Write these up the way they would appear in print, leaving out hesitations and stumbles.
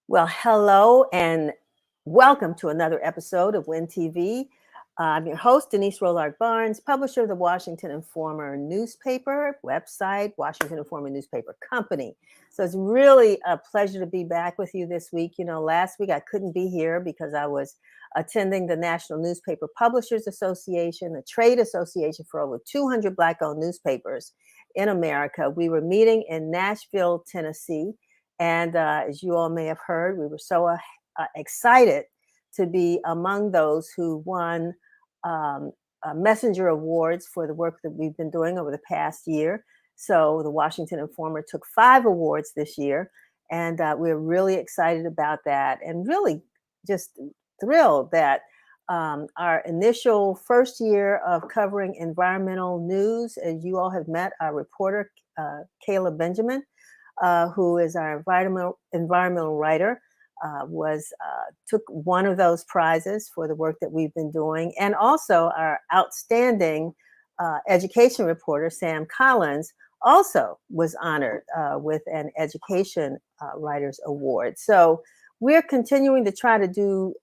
Well, hello and welcome to another episode of Win TV. I'm your host, Denise Rollard Barnes, publisher of the Washington Informer newspaper, website, Washington Informer newspaper company. So it's really a pleasure to be back with you this week. Last week I couldn't be here because I was attending the National Newspaper Publishers Association, a trade association for over 200 Black-owned newspapers in America. We were meeting in Nashville, Tennessee. And as you all may have heard, we were so excited to be among those who won Messenger Awards for the work that we've been doing over the past year. So the Washington Informer took 5 awards this year, and we're really excited about that and really just thrilled that our initial first year of covering environmental news, as you all have met our reporter, Kayla Benjamin, who is our environmental writer, took one of those prizes for the work that we've been doing, and also our outstanding education reporter, Sam Collins, also was honored with an Education Writers Award. So we're continuing to try to do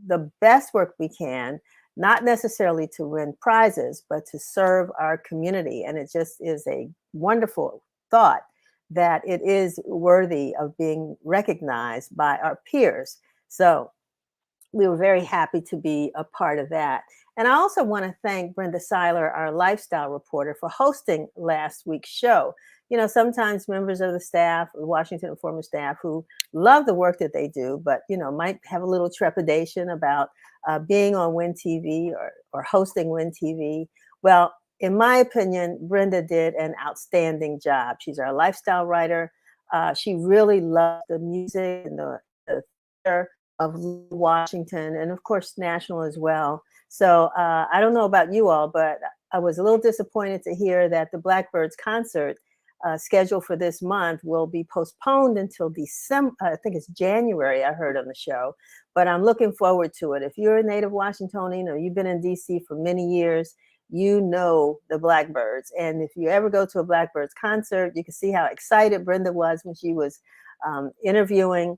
the best work we can, not necessarily to win prizes, but to serve our community. And it just is a wonderful thought that it is worthy of being recognized by our peers. So we were very happy to be a part of that. And I also want to thank Brenda Seiler, our lifestyle reporter, for hosting last week's show. Sometimes members of the staff, the Washington Informer staff, who love the work that they do, but, might have a little trepidation about being on Win TV or hosting Win TV. Well, in my opinion, Brenda did an outstanding job. She's our lifestyle writer. She really loved the music and the theater of Washington, and of course, national as well. So I don't know about you all, but I was a little disappointed to hear that the Blackbirds concert scheduled for this month will be postponed until December. I think it's January, I heard on the show, but I'm looking forward to it. If you're a native Washingtonian or you've been in DC for many years, you know the Blackbirds. And if you ever go to a Blackbirds concert, you can see how excited Brenda was when she was interviewing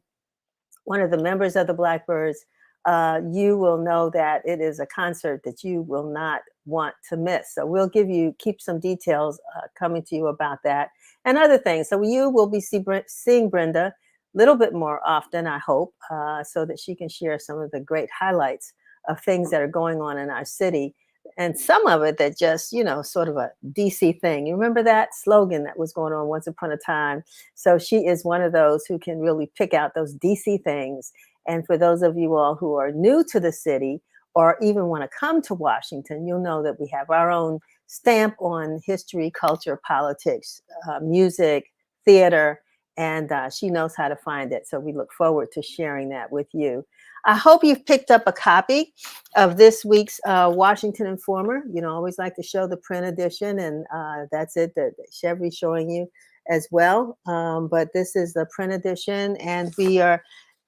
one of the members of the Blackbirds. You will know that it is a concert that you will not want to miss. So we'll keep some details coming to you about that and other things. So you will be seeing Brenda a little bit more often, I hope, so that she can share some of the great highlights of things that are going on in our city. And some of it that just, sort of a DC thing. You remember that slogan that was going on once upon a time? So she is one of those who can really pick out those DC things. And for those of you all who are new to the city or even want to come to Washington, you'll know that we have our own stamp on history, culture, politics, music, theater, and she knows how to find it. So we look forward to sharing that with you. I hope you've picked up a copy of this week's Washington Informer. I always like to show the print edition, and that's it that Chevy's showing you as well. But this is the print edition, and we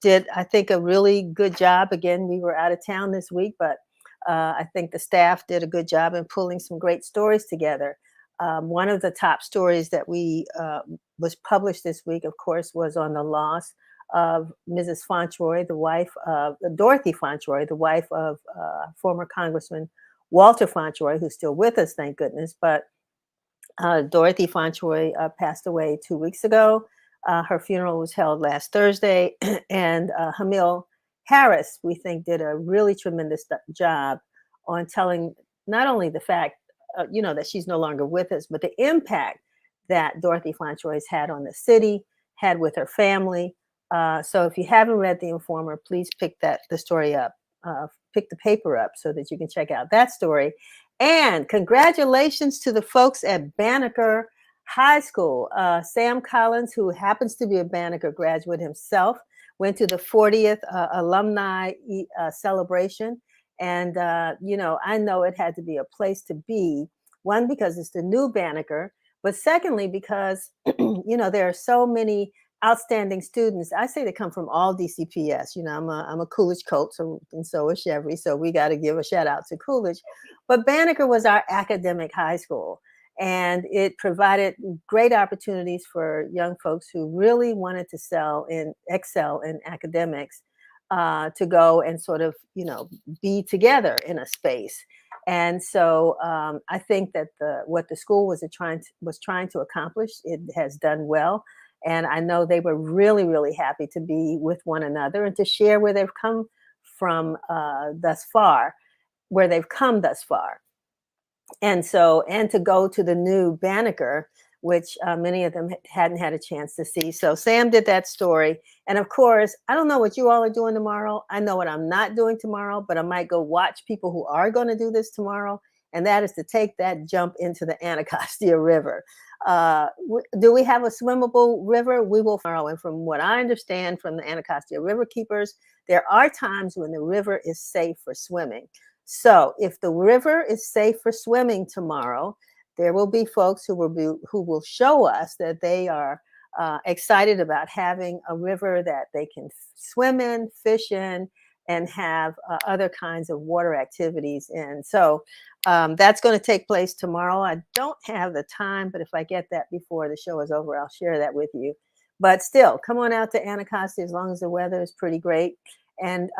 did, I think, a really good job. Again, we were out of town this week, but I think the staff did a good job in pulling some great stories together. One of the top stories that was published this week, of course, was on the loss of Mrs. Fauntroy, the wife of Dorothy Fauntroy, the wife of former Congressman Walter Fauntroy, who's still with us, thank goodness. But Dorothy Fauntroy passed away 2 weeks ago. Her funeral was held last Thursday, and Hamil Harris, we think, did a really tremendous job on telling not only the fact, that she's no longer with us, but the impact that Dorothy Fauntroy has had on the city, had with her family. So if you haven't read The Informer, please pick the story up, pick the paper up so that you can check out that story. And congratulations to the folks at Banneker High School. Sam Collins, who happens to be a Banneker graduate himself, went to the 40th alumni celebration. And, I know it had to be a place to be, one, because it's the new Banneker, but secondly, because, there are so many outstanding students. I say they come from all DCPS. I'm a Coolidge Colt, and so is Chevy. So we got to give a shout out to Coolidge. But Banneker was our academic high school. And it provided great opportunities for young folks who really wanted to excel in academics, to go and sort of, be together in a space. And so I think that what the school was trying to accomplish, it has done well. And I know they were really, really happy to be with one another and to share where they've come from where they've come thus far. And so, and to go to the new Banneker, which many of them hadn't had a chance to see. So Sam did that story. And of course, I don't know what you all are doing tomorrow. I know what I'm not doing tomorrow, but I might go watch people who are going to do this tomorrow. And that is to take that jump into the Anacostia River. Do we have a swimmable river? We will tomorrow. And from what I understand from the Anacostia River keepers, there are times when the river is safe for swimming. So if the river is safe for swimming tomorrow, there will be folks who will show us that they are excited about having a river that they can swim in, fish in, and have other kinds of water activities in. So that's going to take place tomorrow. I don't have the time, but if I get that before the show is over, I'll share that with you. But still, come on out to Anacostia as long as the weather is pretty great, and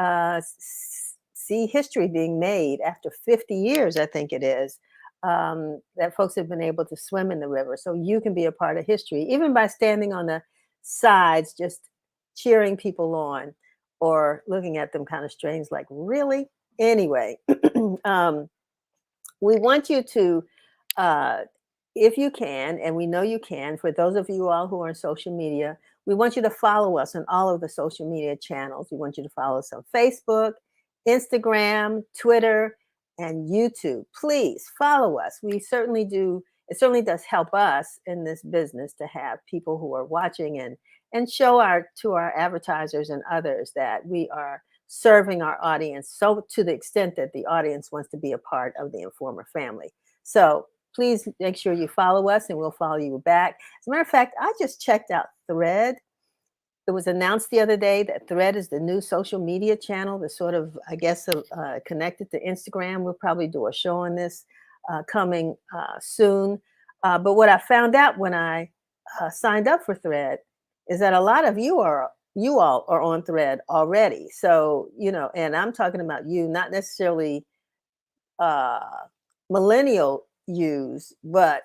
see history being made after 50 years, I think it is, that folks have been able to swim in the river. So you can be a part of history, even by standing on the sides, just cheering people on or looking at them kind of strange, like, really? Anyway, we want you to, if you can, and we know you can, for those of you all who are on social media, we want you to follow us on all of the social media channels. We want you to follow us on Facebook, Instagram, Twitter, and YouTube. Please follow us. We certainly do. It certainly does help us in this business to have people who are watching and show to our advertisers and others that we are serving our audience, so to the extent that the audience wants to be a part of the Informer family. So please make sure you follow us and we'll follow you back. As a matter of fact, I just checked out Thread. It was announced the other day that Thread is the new social media channel that's sort of, I guess, connected to Instagram. We'll probably do a show on this coming soon. But what I found out when I signed up for Thread is that a lot of you all are on Thread already. So, and I'm talking about you, not necessarily uh, millennial yous, but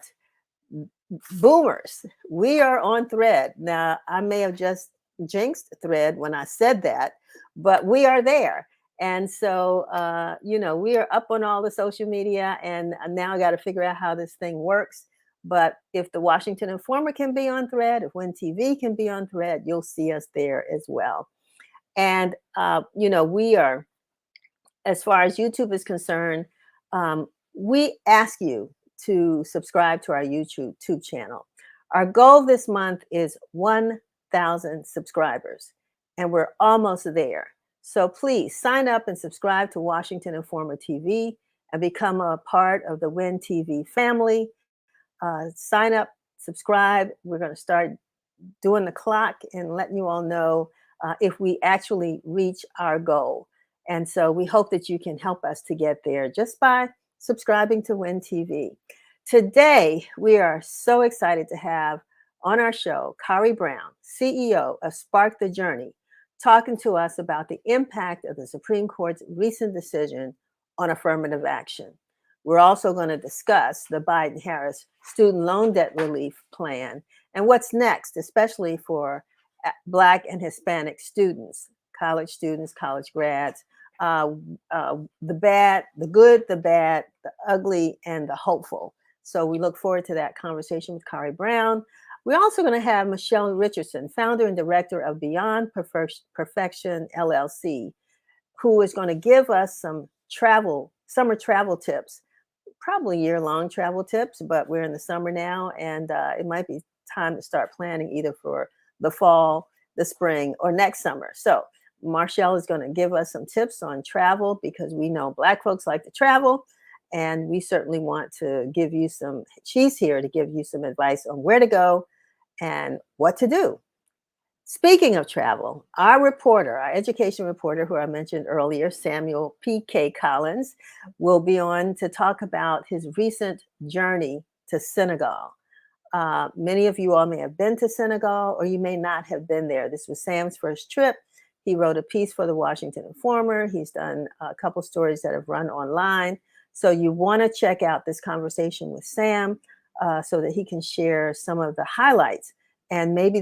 boomers. We are on Thread. Now, I may have just jinxed Thread when I said that, but we are there. And so, we are up on all the social media, and now I got to figure out how this thing works. But if the Washington Informer can be on Thread, if Win TV can be on Thread, you'll see us there as well. And, we are, as far as YouTube is concerned, we ask you to subscribe to our YouTube channel. Our goal this month is 1,000 subscribers, and we're almost there. So please sign up and subscribe to Washington Informer TV and become a part of the Win TV family. Sign up, subscribe. We're going to start doing the clock and letting you all know if we actually reach our goal. And so we hope that you can help us to get there just by subscribing to Win TV. Today, we are so excited to have on our show Kari Brown, CEO of Spark the Journey, talking to us about the impact of the Supreme Court's recent decision on affirmative action. We're also going to discuss the Biden-Harris student loan debt relief plan and what's next, especially for Black and Hispanic students, college grads, the bad, the good, the bad, the ugly, and the hopeful. So we look forward to that conversation with Kari Brown. We're also going to have Michelle Richardson, founder and director of Beyond Perfection LLC, who is going to give us some summer travel tips, probably year-long travel tips, but we're in the summer now, and it might be time to start planning either for the fall, the spring, or next summer. So Marshall is going to give us some tips on travel because we know Black folks like to travel, and we certainly want to give you she's here to give you some advice on where to go and what to do. Speaking of travel, our education reporter, who I mentioned earlier, Samuel P.K. Collins, will be on to talk about his recent journey to Senegal. Many of you all may have been to Senegal, or you may not have been there. This was Sam's first trip. He wrote a piece for the Washington Informer. He's done a couple stories that have run online. So you want to check out this conversation with Sam so that he can share some of the highlights. And maybe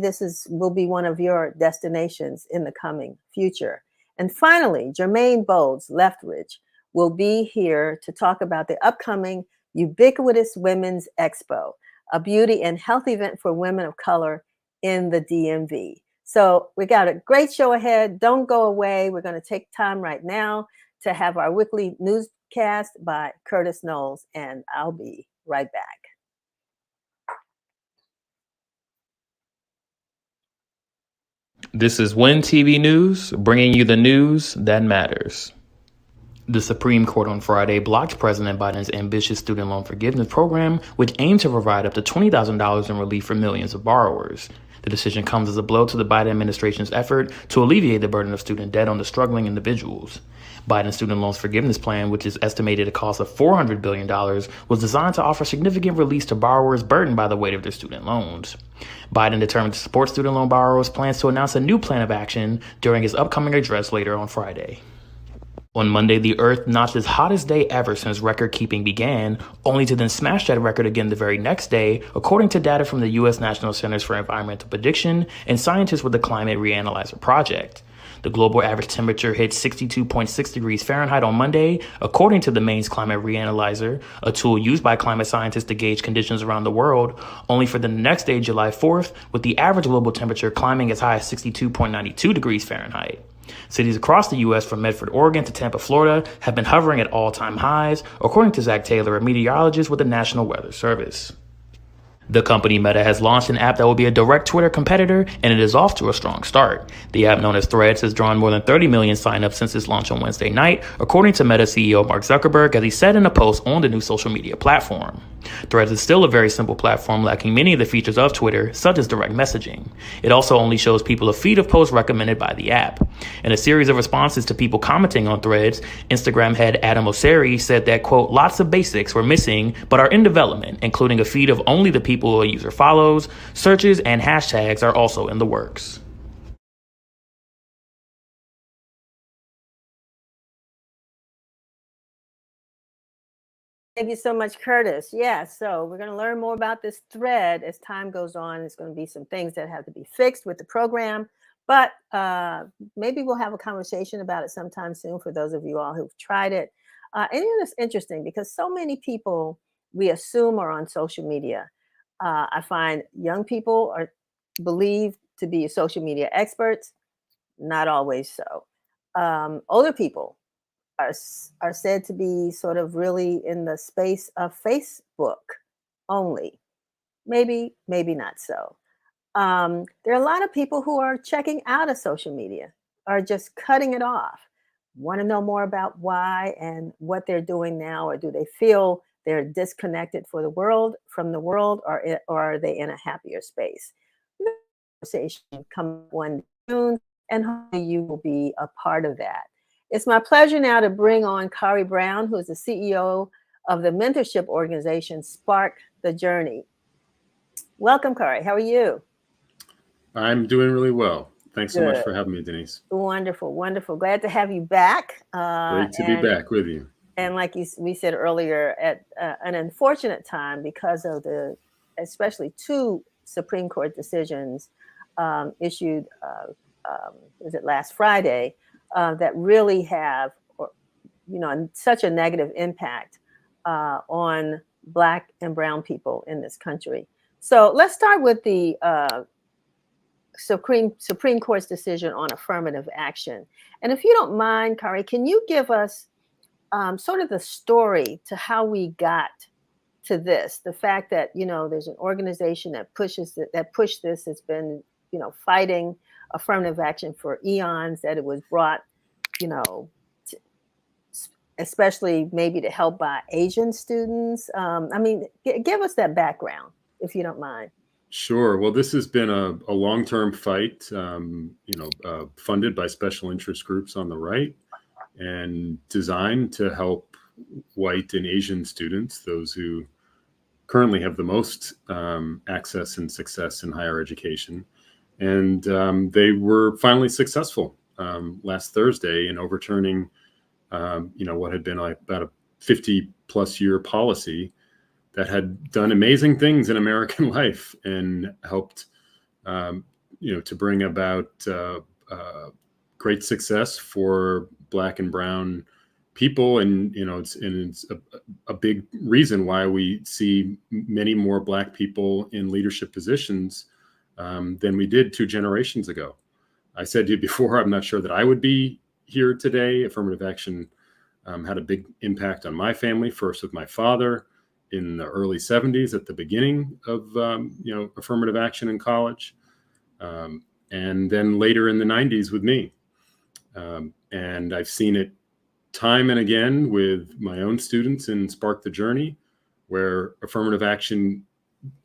will be one of your destinations in the coming future. And finally, Jermaine Bowles Lethbridge will be here to talk about the upcoming Ubiquitous Women's Expo, a beauty and health event for women of color in the DMV. So we got a great show ahead. Don't go away. We're going to take time right now to have our weekly newscast by Curtis Knowles, and I'll be right back. This is WIN TV News, bringing you the news that matters. The Supreme Court on Friday blocked President Biden's ambitious student loan forgiveness program, which aimed to provide up to $20,000 in relief for millions of borrowers. The decision comes as a blow to the Biden administration's effort to alleviate the burden of student debt on the struggling individuals. Biden's student loans forgiveness plan, which is estimated to cost of $400 billion, was designed to offer significant release to borrowers burdened by the weight of their student loans. Biden, determined to support student loan borrowers, plans to announce a new plan of action during his upcoming address later on Friday. On Monday, the Earth notched its hottest day ever since record-keeping began, only to then smash that record again the very next day, according to data from the U.S. National Centers for Environmental Prediction and scientists with the Climate Reanalyzer Project. The global average temperature hit 62.6 degrees Fahrenheit on Monday, according to the Maine's Climate Reanalyzer, a tool used by climate scientists to gauge conditions around the world, only for the next day, July 4th, with the average global temperature climbing as high as 62.92 degrees Fahrenheit. Cities across the U.S. from Medford, Oregon to Tampa, Florida have been hovering at all-time highs, according to Zach Taylor, a meteorologist with the National Weather Service. The company Meta has launched an app that will be a direct Twitter competitor, and it is off to a strong start. The app, known as Threads, has drawn more than 30 million signups since its launch on Wednesday night, according to Meta CEO Mark Zuckerberg, as he said in a post on the new social media platform. Threads is still a very simple platform, lacking many of the features of Twitter, such as direct messaging. It also only shows people a feed of posts recommended by the app. In a series of responses to people commenting on Threads, Instagram head Adam Mosseri said that, quote, lots of basics were missing but are in development, including a feed of only the people a user follows. Searches and hashtags are also in the works. Thank you so much, Curtis. Yeah, so we're going to learn more about this thread as time goes on. There's going to be some things that have to be fixed with the program, but maybe we'll have a conversation about it sometime soon for those of you all who've tried it. And it's interesting because so many people we assume are on social media. I find young people are believed to be social media experts, not always so. Older people are said to be sort of really in the space of Facebook only. Maybe not so. There are a lot of people who are checking out of social media, are just cutting it off, want to know more about why and what they're doing now, or do they feel they're disconnected from the world, or are they in a happier space? Conversation come one June, and hopefully you will be a part of that. It's my pleasure now to bring on Kari Brown, who is the CEO of the mentorship organization Spark the Journey. Welcome, Kari. How are you? I'm doing really well. Thanks so much for having me, Denise. Wonderful, wonderful. Glad to have you back. Great to be back with you. And like we said earlier, at an unfortunate time because of especially two Supreme Court decisions issued, was it last Friday, that really have, such a negative impact on Black and Brown people in this country. So let's start with the Supreme Court's decision on affirmative action. And if you don't mind, Kari, can you give us sort of the story to how we got to this? The fact that, there's an organization that pushed this, has been, fighting affirmative action for eons, that it was brought, especially maybe to help by Asian students. Give us that background, if you don't mind. Sure. Well, this has been a long-term fight, funded by special interest groups on the right and designed to help white and Asian students, those who currently have the most access and success in higher education. And they were finally successful last Thursday in overturning, what had been like about a 50-plus year policy that had done amazing things in American life and helped, to bring about great success for Black and Brown people. And, it's a big reason why we see many more Black people in leadership positions than we did 2 generations ago. I said to you before, I'm not sure that I would be here today. Affirmative action had a big impact on my family, first with my father in the early 70s at the beginning of, affirmative action in college. And then later in the 90s with me. And I've seen it time and again with my own students in Spark the Journey, where affirmative action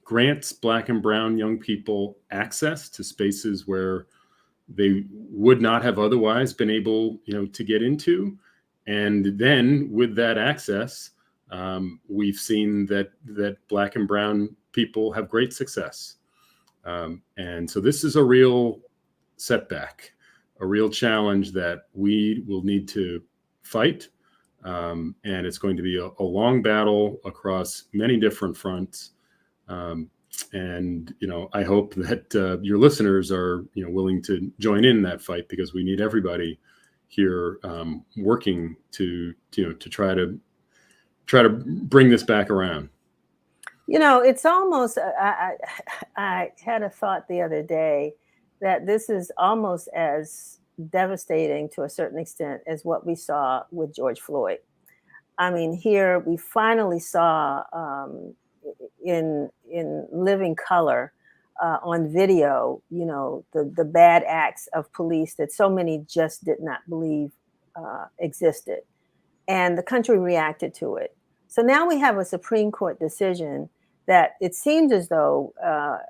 grants Black and Brown young people access to spaces where they would not have otherwise been able, to get into. And then with that access, we've seen that Black and Brown people have great success. And so this is a real setback, a real challenge that we will need to fight. And it's going to be a long battle across many different fronts. And, I hope that your listeners are, willing to join in that fight, because we need everybody here working to try to bring this back around. It's almost, I had a thought the other day that this is almost as devastating to a certain extent as what we saw with George Floyd. I mean, here we finally saw in living color on video, the bad acts of police that so many just did not believe existed. And the country reacted to it. So now we have a Supreme Court decision that it seems as though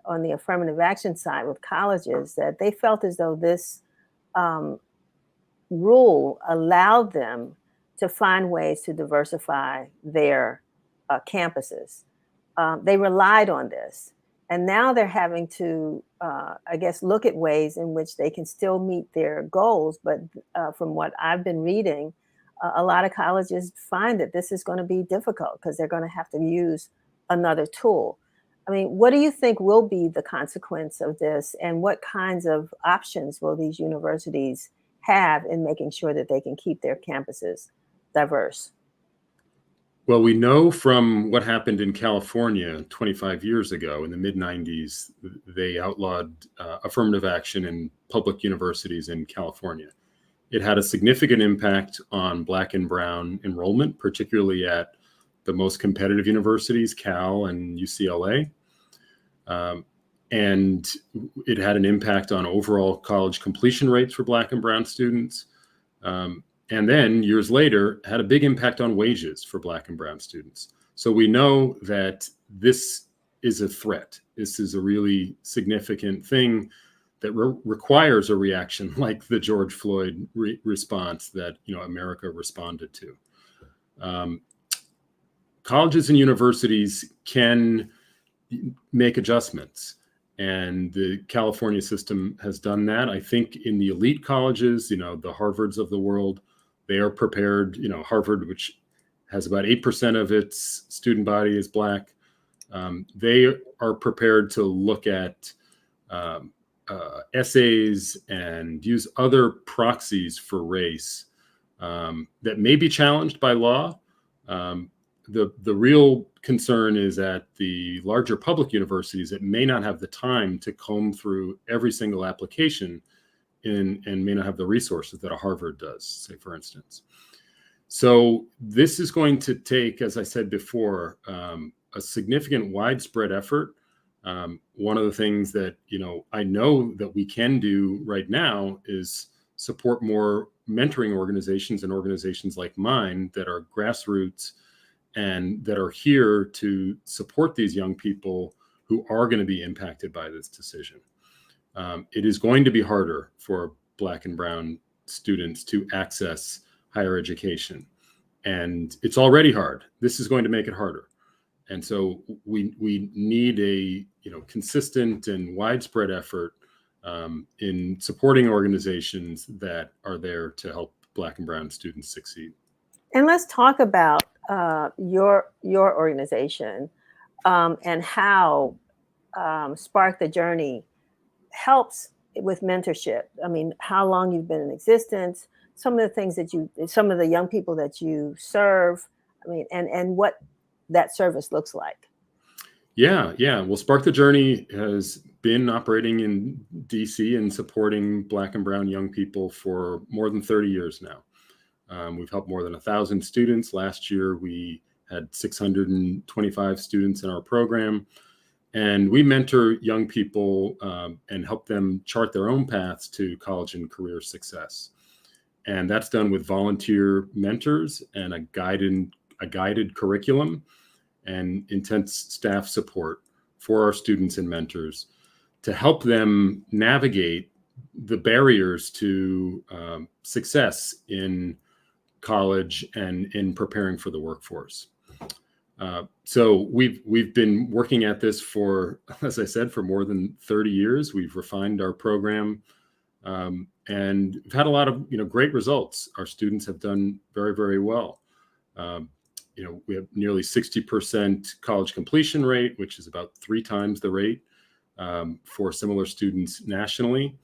on the affirmative action side with colleges, that they felt as though this rule allowed them to find ways to diversify their campuses. They relied on this. And now they're having to, look at ways in which they can still meet their goals. But from what I've been reading, a lot of colleges find that this is going to be difficult because they're going to have to use another tool. I mean, what do you think will be the consequence of this, and what kinds of options will these universities have in making sure that they can keep their campuses diverse? Well, we know from what happened in California 25 years ago in the mid-90s, they outlawed affirmative action in public universities in California. It had a significant impact on Black and Brown enrollment, particularly at the most competitive universities, Cal and UCLA. And it had an impact on overall college completion rates for Black and Brown students. And then years later, had a big impact on wages for Black and Brown students. So we know that this is a threat. This is a really significant thing that requires a reaction like the George Floyd response that America responded to. Colleges and universities can make adjustments, and the California system has done that. I think in the elite colleges, the Harvards of the world, they are prepared. Harvard, which has about 8% of its student body is Black, they are prepared to look at essays and use other proxies for race that may be challenged by law. The real concern is at the larger public universities that may not have the time to comb through every single application and may not have the resources that a Harvard does, say, for instance. So this is going to take, as I said before, a significant widespread effort. One of the things that, I know that we can do right now is support more mentoring organizations and organizations like mine that are grassroots and that are here to support these young people who are going to be impacted by this decision. It is going to be harder for Black and Brown students to access higher education. And it's already hard. This is going to make it harder. And so we need a consistent and widespread effort in supporting organizations that are there to help Black and Brown students succeed. And let's talk about your organization and how Spark the Journey helps with mentorship. I mean, how long you've been in existence, some of the things that some of the young people that you serve. I mean, and what that service looks like. Yeah. Well, Spark the Journey has been operating in DC and supporting Black and Brown young people for more than 30 years now. We've helped more than 1,000 students. Last year, we had 625 students in our program. And we mentor young people and help them chart their own paths to college and career success. And that's done with volunteer mentors and a guided curriculum and intense staff support for our students and mentors to help them navigate the barriers to success in college and in preparing for the workforce. So we've been working at this for, as I said, for more than 30 years. We've refined our program and we've had a lot of great results. Our students have done very, very well. We have nearly 60% college completion rate, which is about 3 times the rate for similar students nationally.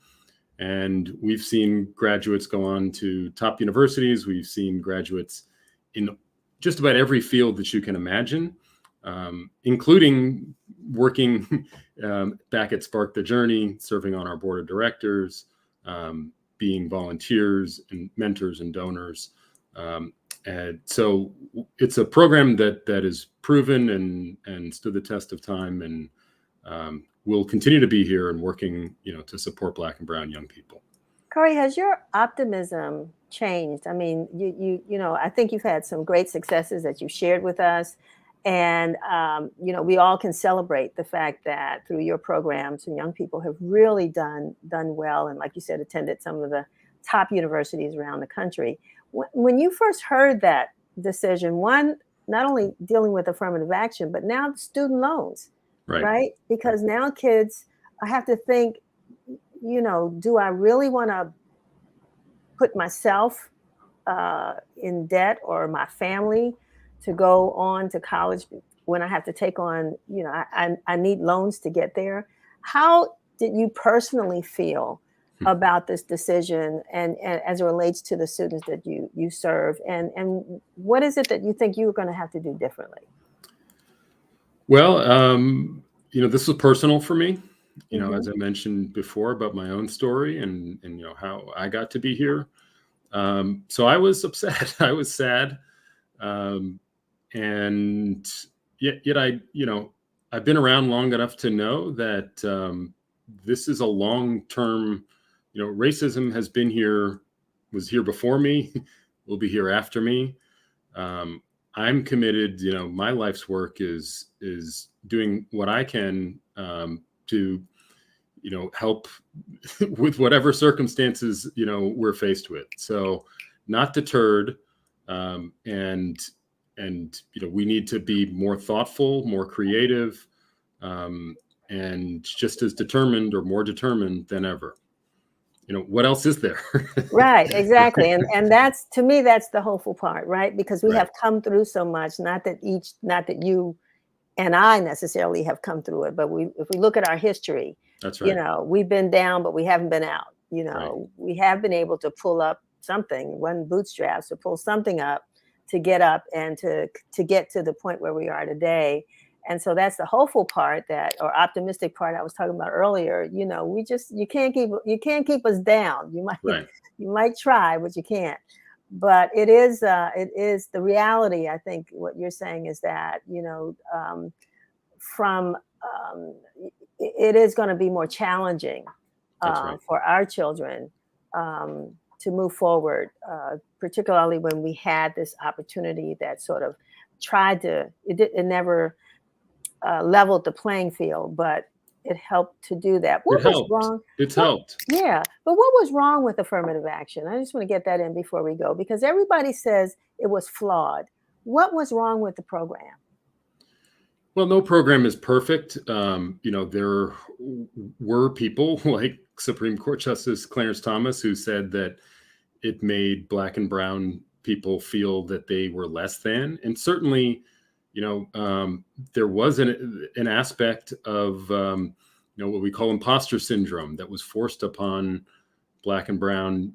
And we've seen graduates go on to top universities. We've seen graduates in just about every field that you can imagine, including working back at Spark the Journey, serving on our board of directors, being volunteers and mentors and donors. And so it's a program that is proven and stood the test of time, and will continue to be here and working, to support Black and Brown young people. Corey, has your optimism changed? I mean, I think you've had some great successes that you shared with us, and we all can celebrate the fact that through your programs, some young people have really done well, and like you said, attended some of the top universities around the country. When you first heard that decision, one, not only dealing with affirmative action, but now student loans, right? Because now kids have to think, do I really want to put myself in debt or my family to go on to college when I have to take on, I need loans to get there? How did you personally feel about this decision and as it relates to the students that you serve? And what is it that you think you're going to have to do differently? Well, this was personal for me. As I mentioned before about my own story and how I got to be here. So I was upset. I was sad. And yet I've been around long enough to know that this is a long-term, racism has been here, was here before me, will be here after me. I'm committed, my life's work is doing what I can to help with whatever circumstances we're faced with. So not deterred, and we need to be more thoughtful, more creative, and just as determined or more determined than ever. What else is there? Right, exactly. And that's, to me, that's the hopeful part, right? Because we have come through so much, not that you and I necessarily have come through it, but if we look at our history, that's right. We've been down, but we haven't been out. Right. We have been able to pull up something, one bootstraps to pull something up, to get up and to get to the point where we are today. And so that's the hopeful part, or optimistic part I was talking about earlier. You can't keep us down. You might try, but you can't. But it is the reality. I think what you're saying is that it is going to be more challenging for our children to move forward, particularly when we had this opportunity that sort of it never leveled the playing field, but it helped to do that. What was wrong? It's helped. Yeah. But what was wrong with affirmative action? I just want to get that in before we go, because everybody says it was flawed. What was wrong with the program? Well, no program is perfect. There were people like Supreme Court Justice Clarence Thomas who said that it made Black and brown people feel that they were less than. And certainly, there was an aspect of, what we call imposter syndrome that was forced upon Black and brown,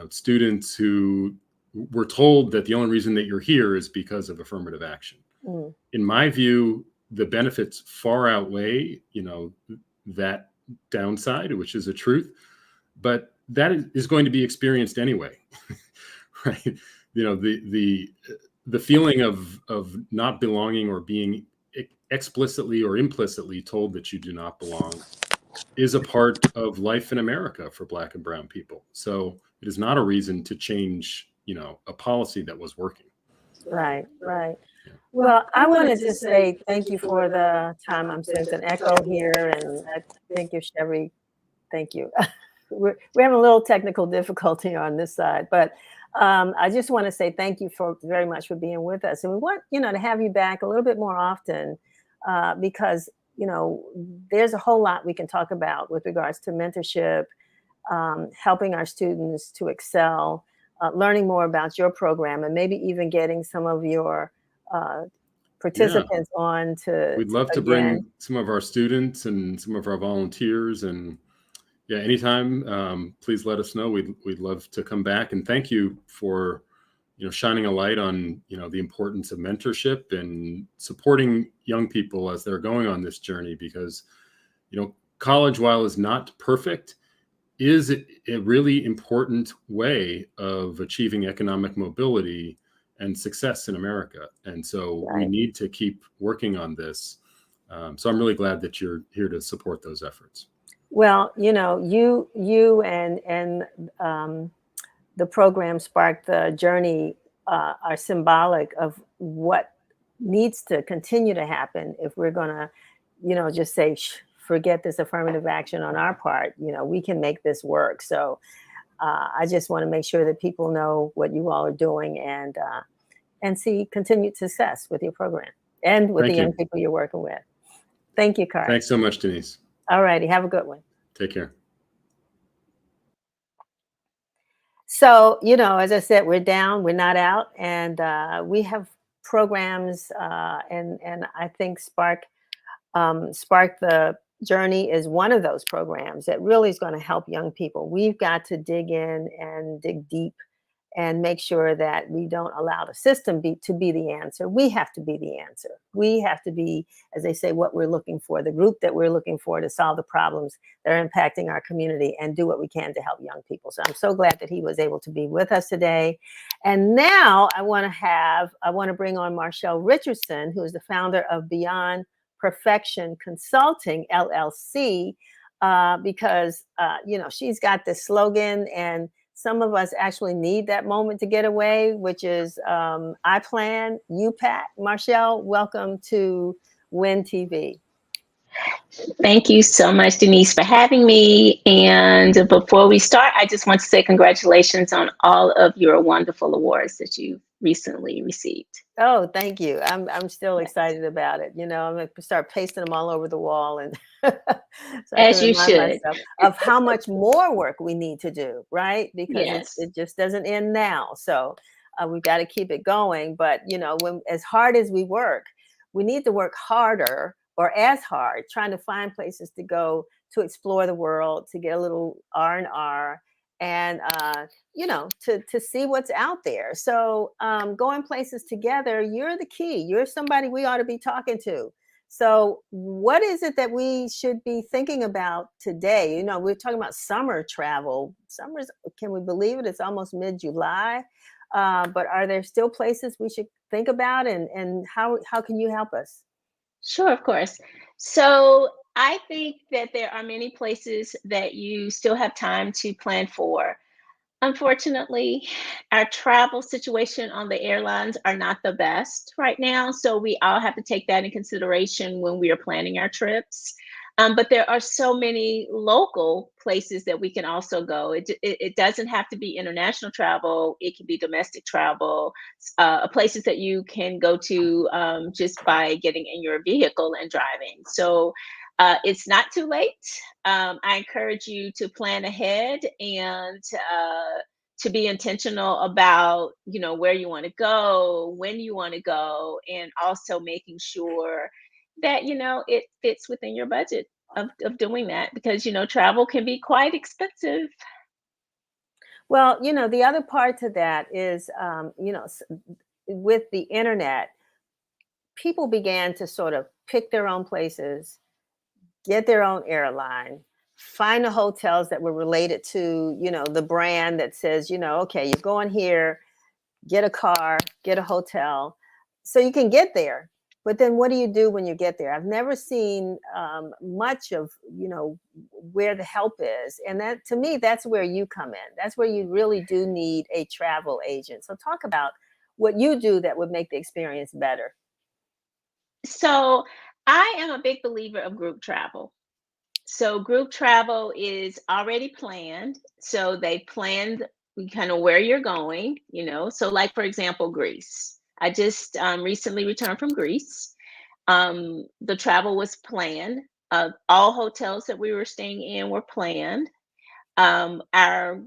students who were told that the only reason that you're here is because of affirmative action. Mm. In my view, the benefits far outweigh, that downside, which is a truth, but that is going to be experienced anyway, right? The feeling of not belonging or being explicitly or implicitly told that you do not belong is a part of life in America for Black and brown people. So it is not a reason to change, a policy that was working. Right, right. Well, I want to just say thank you for the time. I'm sensing an echo here, and thank you, Chevy. Thank you. We're having a little technical difficulty on this side, but I just want to say thank you very much for being with us. And we want, to have you back a little bit more often because, there's a whole lot we can talk about with regards to mentorship, helping our students to excel, learning more about your program, and maybe even getting some of your participants on to. We'd love to bring some of our students and some of our volunteers, and anytime, please let us know. We'd love to come back, and thank you for, shining a light on, the importance of mentorship and supporting young people as they're going on this journey, because, college, while is not perfect, is a really important way of achieving economic mobility and success in America. And so we need to keep working on this. So I'm really glad that you're here to support those efforts. Well, you and the program Spark the Journey are symbolic of what needs to continue to happen if we're going to, just say, forget this affirmative action on our part. We can make this work. So I just want to make sure that people know what you all are doing and see continued success with your program and with the young people you're working with. Thank you, Carl. Thanks so much, Denise. All righty. Have a good one. Take care. So, as I said, we're down, we're not out, and we have programs, and I think Spark the Journey is one of those programs that really is going to help young people. We've got to dig in and dig deep and make sure that we don't allow the system to be the answer. We have to be the answer. We have to be, as they say, what we're looking for, the group that we're looking for to solve the problems that are impacting our community and do what we can to help young people. So I'm so glad that he was able to be with us today. And now I want to bring on Marshall Richardson, who is the founder of Beyond Perfection Consulting, LLC, because, she's got this slogan, and some of us actually need that moment to get away, which is I plan, you pack. Marshall, welcome to WIN TV. Thank you so much, Denise, for having me. And before we start, I just want to say congratulations on all of your wonderful awards that you recently received. Oh, thank you. I'm still excited about it. I'm going to start pasting them all over the wall, and so as you should, of how much more work we need to do, right? Because it just doesn't end now. So we've got to keep it going. But when as hard as we work, we need to work harder or as hard, trying to find places to go to explore the world, to get a little R&R, and to see what's out there. So going places together, you're the key. You're somebody we ought to be talking to. So what is it that we should be thinking about today? We're talking about summer travel. Can we believe it? It's almost mid-July. But are there still places we should think about, and how can you help us? Sure, of course. So I think that there are many places that you still have time to plan for. Unfortunately, our travel situation on the airlines are not the best right now. So we all have to take that in consideration when we are planning our trips. But there are so many local places that we can also go. It doesn't have to be international travel. It can be domestic travel, places that you can go to just by getting in your vehicle and driving. So it's not too late. I encourage you to plan ahead and to be intentional about, where you want to go, when you want to go, and also making sure that it fits within your budget of doing that, because travel can be quite expensive. Well, the other part to that is, with the internet, people began to sort of pick their own places, get their own airline, find the hotels that were related to, the brand that says, okay, you're going here, get a car, get a hotel, so you can get there. But then what do you do when you get there? I've never seen much of, where the help is. And that, to me, that's where you come in. That's where you really do need a travel agent. So talk about what you do that would make the experience better. So I am a big believer of group travel. So group travel is already planned. So they planned kind of where you're going, So like, for example, Greece. I just recently returned from Greece. The travel was planned. All hotels that we were staying in were planned. Our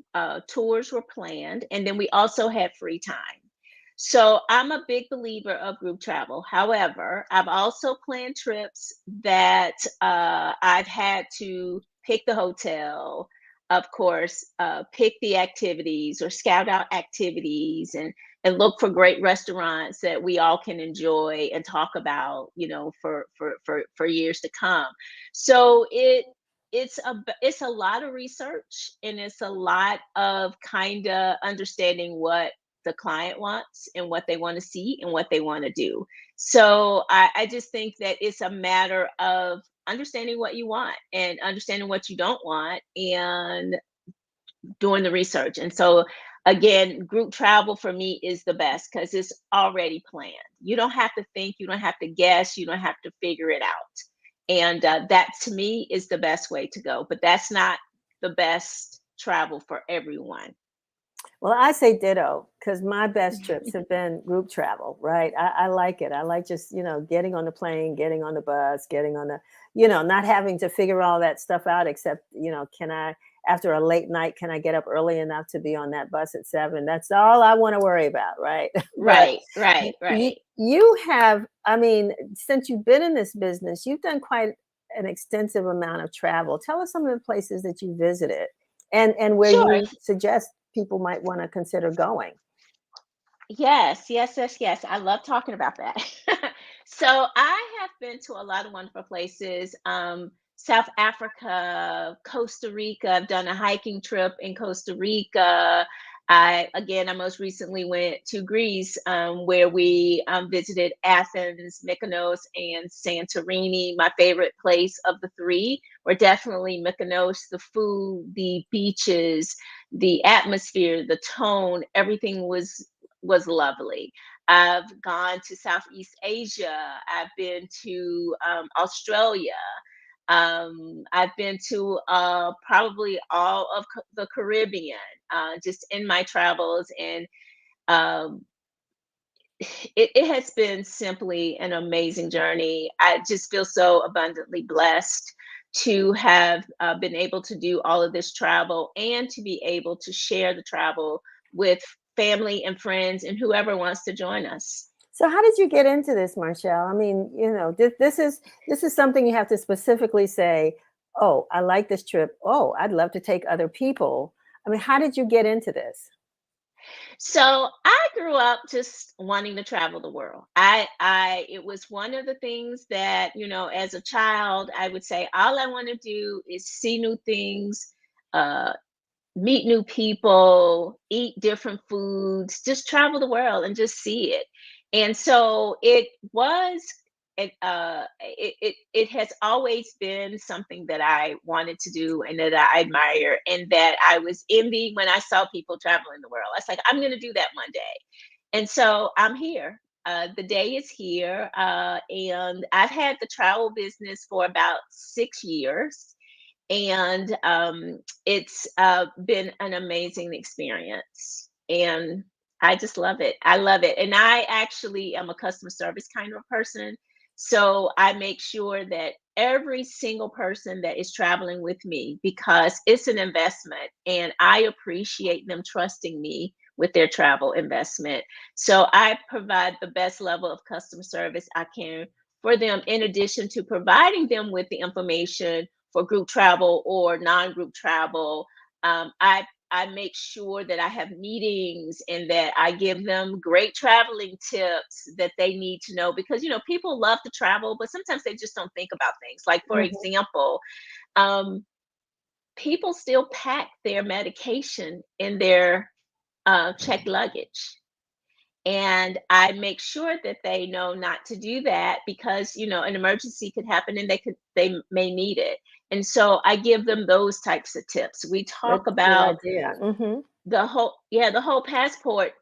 tours were planned. And then we also had free time. So I'm a big believer of group travel. However, I've also planned trips that I've had to pick the hotel, of course, pick the activities or scout out activities and look for great restaurants that we all can enjoy and talk about, for years to come. So it's a lot of research, and it's a lot of kind of understanding what the client wants and what they want to see and what they want to do. So I just think that it's a matter of understanding what you want and understanding what you don't want and doing the research. And so again, group travel for me is the best because it's already planned. You don't have to think, you don't have to guess, you don't have to figure it out. And that to me is the best way to go. But that's not the best travel for everyone. Well, I say ditto, because my best trips have been group travel, right? I like it. I like just, getting on the plane, getting on the bus, getting on the, not having to figure all that stuff out, except, after a late night, can I get up early enough to be on that bus at 7? That's all I want to worry about, right? But Right, right, right. you have, I mean, since you've been in this business, you've done quite an extensive amount of travel. Tell us some of the places that you visited and where Sure. you suggest people might want to consider going. Yes, yes, yes, yes. I love talking about that. So I have been to a lot of wonderful places. South Africa, Costa Rica. I've done a hiking trip in Costa Rica. I most recently went to Greece, where we visited Athens, Mykonos, and Santorini. My favorite place of the three were definitely Mykonos. The food, the beaches, the atmosphere, the tone, everything was lovely. I've gone to Southeast Asia. I've been to Australia. I've been to probably all of the Caribbean, just in my travels, and um, it has been simply an amazing journey. I just feel so abundantly blessed to have been able to do all of this travel and to be able to share the travel with family and friends and whoever wants to join us. So how did you get into this, Marshall? I mean, this is something you have to specifically say, oh, I like this trip. Oh, I'd love to take other people. I mean, how did you get into this? So I grew up just wanting to travel the world. It was one of the things that, as a child, I would say, all I want to do is see new things, uh, meet new people, eat different foods, just travel the world and just see it. And so it has always been something that I wanted to do and that I admire and that I was envying when I saw people traveling the world. I was like, I'm going to do that one day. And so I'm here. The day is here, and I've had the travel business for about 6 years, and it's been an amazing experience. And I just love it. I love it. And I actually am a customer service kind of person. So I make sure that every single person that is traveling with me, because it's an investment and I appreciate them trusting me with their travel investment. So I provide the best level of customer service I can for them, in addition to providing them with the information for group travel or non-group travel. I make sure that I have meetings and that I give them great traveling tips that they need to know, because people love to travel, but sometimes they just don't think about things. Like, for Mhm. example, um, people still pack their medication in their checked luggage. And I make sure that they know not to do that, because an emergency could happen and they may need it. And so I give them those types of tips. We talk Good about idea. the whole passport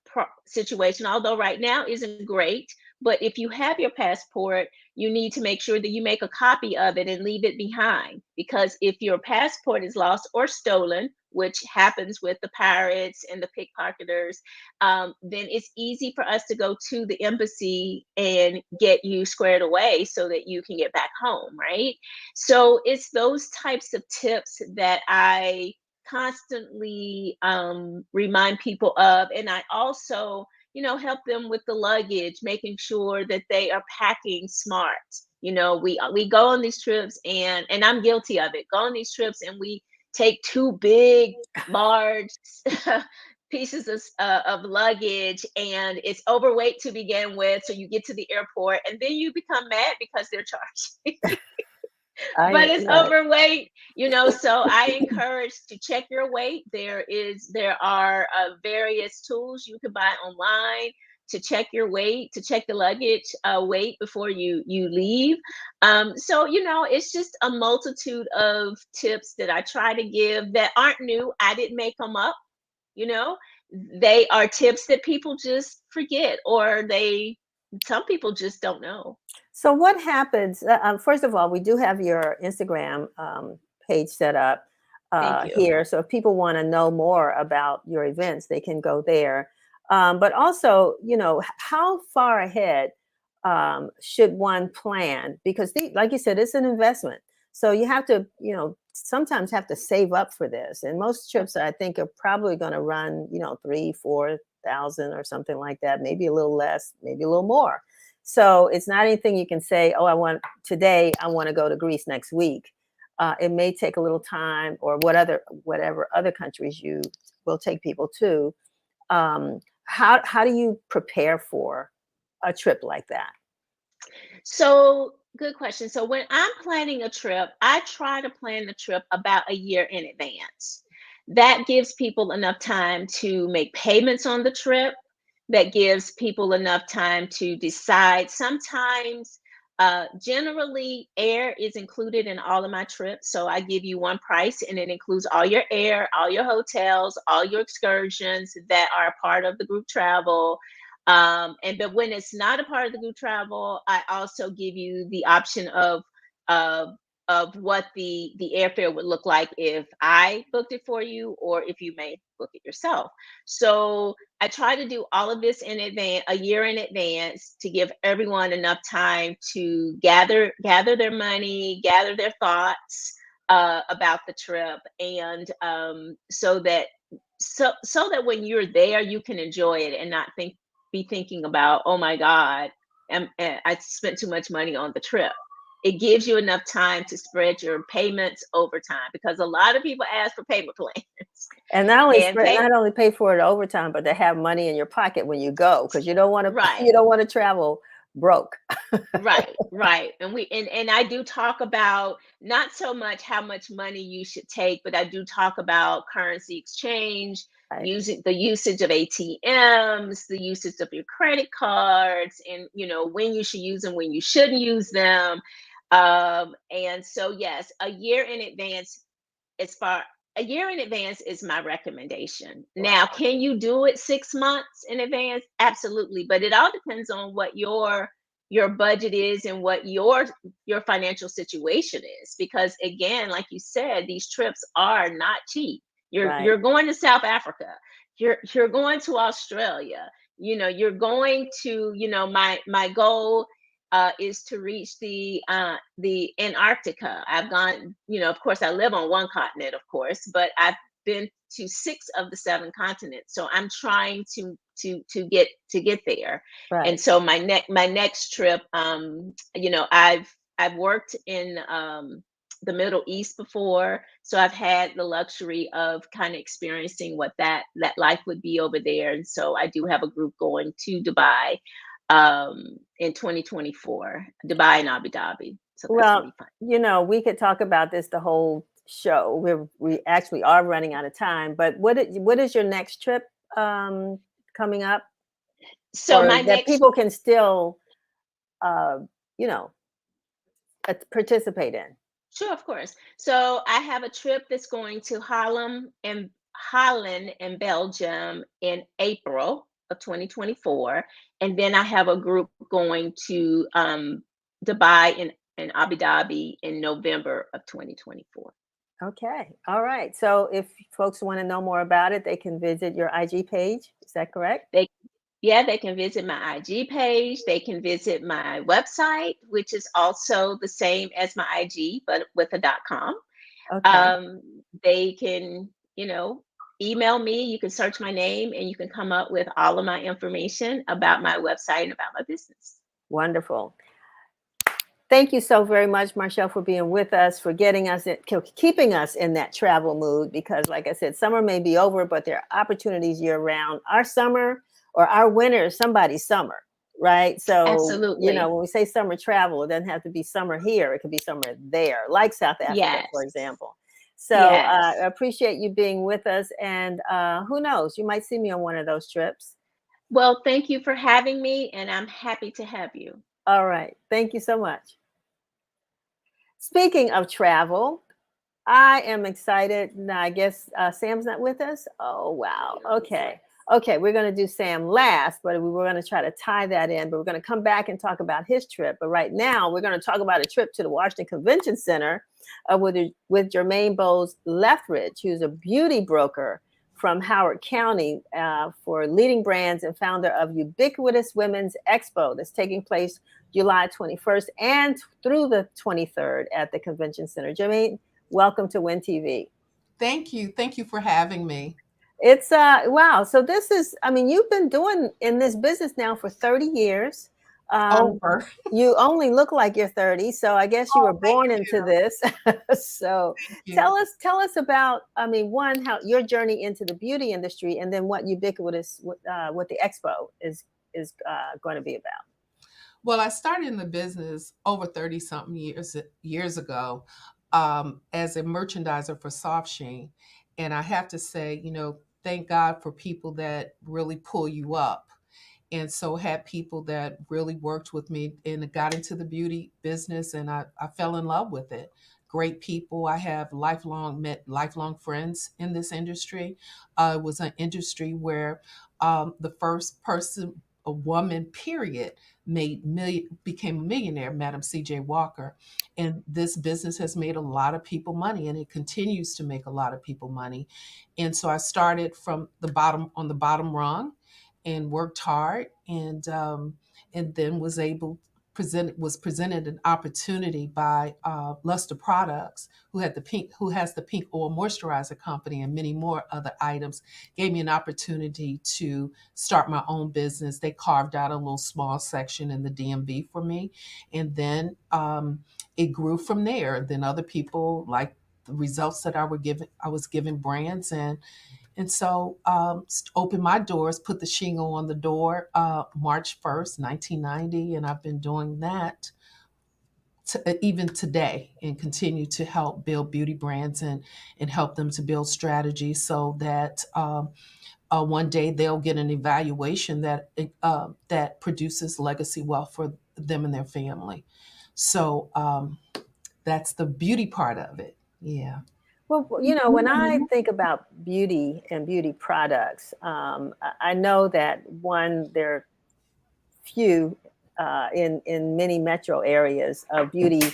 situation, although right now isn't great. But if you have your passport, you need to make sure that you make a copy of it and leave it behind, because if your passport is lost or stolen, which happens with the pirates and the pickpocketers, then it's easy for us to go to the embassy and get you squared away so that you can get back home, right? So it's those types of tips that I constantly remind people of. And I also, help them with the luggage, making sure that they are packing smart. We go on these trips, and I'm guilty of it. Go on these trips and we take two big, large pieces of luggage, and it's overweight to begin with. So you get to the airport and then you become mad because they're charging. But it's Right. overweight, so I encourage to check your weight. There are various tools you can buy online to check your weight, to check the luggage weight before you leave. So it's just a multitude of tips that I try to give that aren't new. I didn't make them up. you know they are tips that people just forget, or some people just don't know. So what happens? First of all, we do have your Instagram page set up Thank you. here. So if people want to know more about your events, they can go there. But also, how far ahead should one plan? Because, like you said, it's an investment. So you have to, sometimes have to save up for this. And most trips, I think, are probably going to run, 3,000, 4,000 or something like that. Maybe a little less, maybe a little more. So it's not anything you can say, oh, I want to go to Greece next week. It may take a little time, or whatever other countries you will take people to. How do you prepare for a trip like that? So, good question. So, when I'm planning a trip, I try to plan the trip about a year in advance. That gives people enough time to make payments on the trip. That gives people enough time to decide. Sometimes, generally, air is included in all of my trips. So, I give you one price and it includes all your air, all your hotels, all your excursions that are a part of the group travel. But when it's not a part of the group travel, I also give you the option of of what the airfare would look like if I booked it for you, or if you may book it yourself. So I try to do all of this in advance, a year in advance, to give everyone enough time to gather their money, gather their thoughts about the trip, and so that when you're there, you can enjoy it and not be thinking about, oh my God, I spent too much money on the trip. It gives you enough time to spread your payments over time, because a lot of people ask for payment plans. And And not only pay for it overtime, but to have money in your pocket when you go, because you don't want to right. you don't want to travel broke. Right. And I do talk about not so much how much money you should take, but I do talk about currency exchange, Right. using the usage of ATMs, the usage of your credit cards, and when you should use them, when you shouldn't use them. And so yes, a year in advance, as far a year in advance is my recommendation. Now, can you do it 6 months in advance? Absolutely, but it all depends on what your budget is and what your financial situation is. Because again, like you said, these trips are not cheap. You're Right. you're going to South Africa. You're going to Australia. You're going to, my goal is to reach the Antarctica. I've gone, of course, I live on one continent, of course, but I've been to 6 of the 7 continents. So I'm trying to get there. And Right. so my next trip, I've worked in the Middle East before, so I've had the luxury of kind of experiencing what that life would be over there. And so I do have a group going to Dubai in 2024, Dubai and Abu Dhabi. So that's gonna Well, be fun. we could talk about this the whole show. We actually are running out of time, but what is your next trip coming up, So or my that next people can still uh, you know participate in? Sure, of course. So I have a trip that's going to Holland and Belgium in April of 2024, and then I have a group going to Dubai and Abu Dhabi in November of 2024. Okay. All right. So if folks want to know more about it, they can visit your IG page. Is that correct? They Yeah, they can visit my IG page. They can visit my website, which is also the same as my IG, but with a .com. Okay. They can, email me. You can search my name and you can come up with all of my information about my website and about my business. Wonderful. Thank you so very much, Marshall, for being with us, for keeping us in that travel mood. Because, like I said, summer may be over, but there are opportunities year round. Our summer or our winter is somebody's summer, right? So, Absolutely. when we say summer travel, it doesn't have to be summer here. It could be summer there, like South Africa, for Yes. example. So, I Yes. appreciate you being with us. And who knows, you might see me on one of those trips. Well, thank you for having me, and I'm happy to have you. All right. Thank you so much. Speaking of travel, I am excited. Now, I guess Sam's not with us. Oh, wow. Okay. Okay. We're going to do Sam last, but we were going to try to tie that in. But we're going to come back and talk about his trip. But right now, we're going to talk about a trip to the Washington Convention Center with Jermaine Bowes Lethridge, who's a beauty broker from Howard County for leading brands and founder of Ubiquitous Women's Expo that's taking place July 21st and through the 23rd at the Convention Center. Jermaine, welcome to Win TV. Thank you. Thank you for having me. It's wow. So this is, you've been doing in this business now for 30 years. Over. You only look like you're 30, so I guess you Oh, were thank born into you. this. So Thank you. tell us about, one, how your journey into the beauty industry, and then what Ubiquitous what the expo is going to be about. Well, I started in the business over 30 something years ago as a merchandiser for Soft Sheen. And I have to say, thank God for people that really pull you up. And so had people that really worked with me and got into the beauty business, and I fell in love with it. Great people. I have met lifelong friends in this industry. It was an industry where the first person, a woman, period, became a millionaire, Madam C.J. Walker. And this business has made a lot of people money, and it continues to make a lot of people money. And so I started from the bottom, on the bottom rung, and worked hard, and then was presented an opportunity by Luster Products, who has the Pink Oil Moisturizer Company and many more other items. Gave me an opportunity to start my own business. They carved out a little small section in the DMV for me, and then it grew from there. Then other people like the results that I was giving brands, and so opened my doors, put the shingle on the door March 1st, 1990. And I've been doing that even today, and continue to help build beauty brands and help them to build strategies so that one day they'll get an evaluation that produces legacy wealth for them and their family. So that's the beauty part of it. Yeah. Well, when I think about beauty and beauty products, I know that there are few in many metro areas of beauty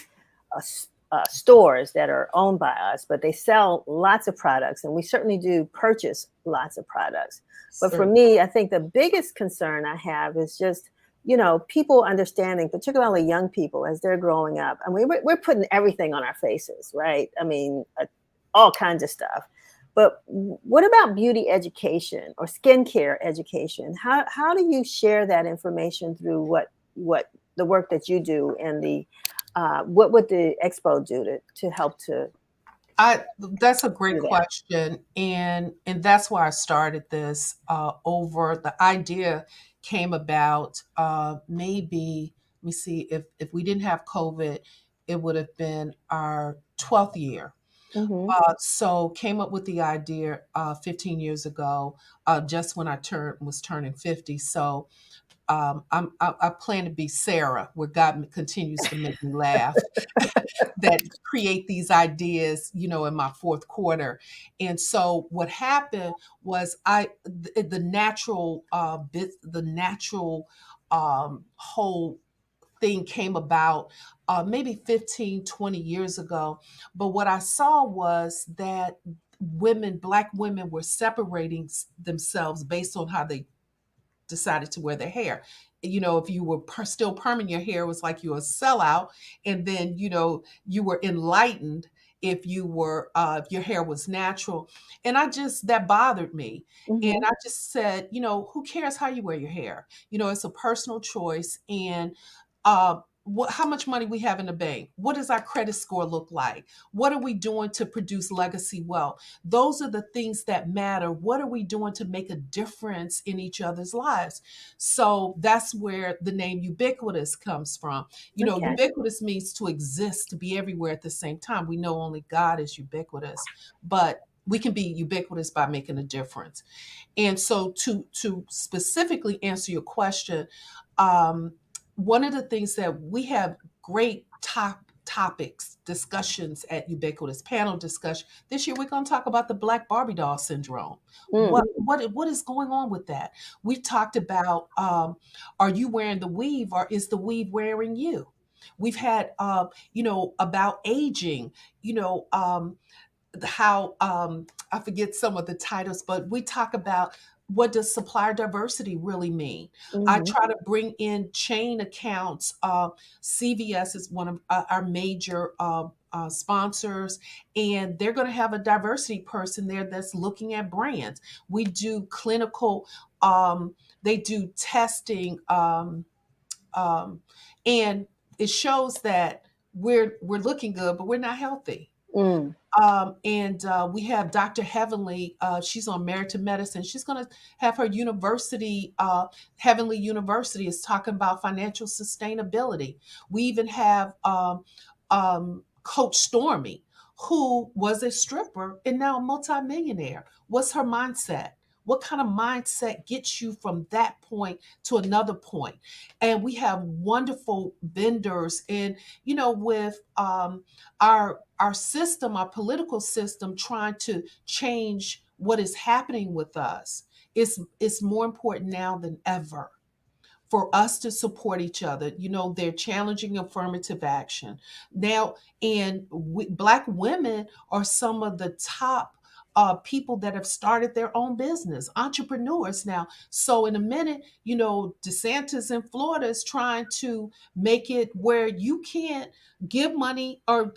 stores that are owned by us, but they sell lots of products, and we certainly do purchase lots of products. But for me, I think the biggest concern I have is just people understanding, particularly young people as they're growing up. I mean, we're putting everything on our faces, right? I mean, all kinds of stuff. But what about beauty education or skincare education? How do you share that information through what the work that you do, and what would the expo do to help to? That's a great question, and that's why I started this. Over the idea came about maybe, let me see, if we didn't have COVID, it would have been our 12th year. Mm-hmm. So came up with the idea 15 years ago, just when I was turning 50. So I plan to be Sarah, where God continues to make me laugh, that create these ideas, in my fourth quarter. And so what happened was the natural whole thing came about maybe 15, 20 years ago. But what I saw was that Black women were separating themselves based on how they decided to wear their hair. If you were still perming your hair, it was like you were a sellout. And then, you were enlightened if if your hair was natural. And that bothered me. Mm-hmm. And I just said, who cares how you wear your hair? It's a personal choice. And how much money we have in the bank? What does our credit score look like? What are we doing to produce legacy wealth? Those are the things that matter. What are we doing to make a difference in each other's lives? So that's where the name ubiquitous comes from. Okay. Ubiquitous means to exist, to be everywhere at the same time. We know only God is ubiquitous, but we can be ubiquitous by making a difference. And so to specifically answer your question, one of the things that we have great topics, discussions at Ubiquitous, panel discussion. This year, we're going to talk about the Black Barbie doll syndrome. What is going on with that? We talked about, are you wearing the weave, or is the weave wearing you? We've had, about aging, how I forget some of the titles, but we talk about, what does supplier diversity really mean? Mm-hmm. I try to bring in chain accounts. CVS is one of our major sponsors, and they're going to have a diversity person there that's looking at brands. We do clinical, they do testing, and it shows that we're looking good, but we're not healthy. Mm. And we have Dr. Heavenly. She's on Merit to Medicine. She's going to have her university, Heavenly University, is talking about financial sustainability. We even have Coach Stormy, who was a stripper and now a multimillionaire. What's her mindset? What kind of mindset gets you from that point to another point? And we have wonderful vendors, and with our system, our political system, trying to change what is happening with us. It's more important now than ever for us to support each other. They're challenging affirmative action now, and Black women are some of the top people that have started their own business, entrepreneurs now. So in a minute, DeSantis in Florida is trying to make it where you can't give money or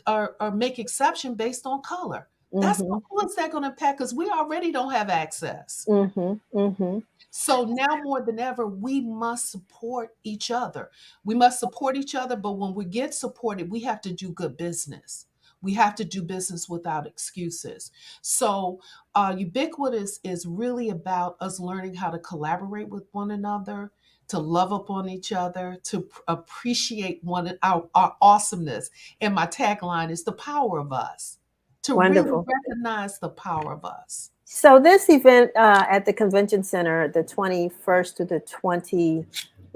make exception based on color. That's Mm-hmm. who is that going to impact? Because we already don't have access. Mm-hmm. Mm-hmm. So now more than ever, we must support each other. We must support each other, but when we get supported, we have to do good business. We have to do business without excuses. So Ubiquitous is really about us learning how to collaborate with one another, to love upon each other, to appreciate our awesomeness. And my tagline is the power of us, to Wonderful. really recognize the power of us. So this event at the convention center, the 21st to the what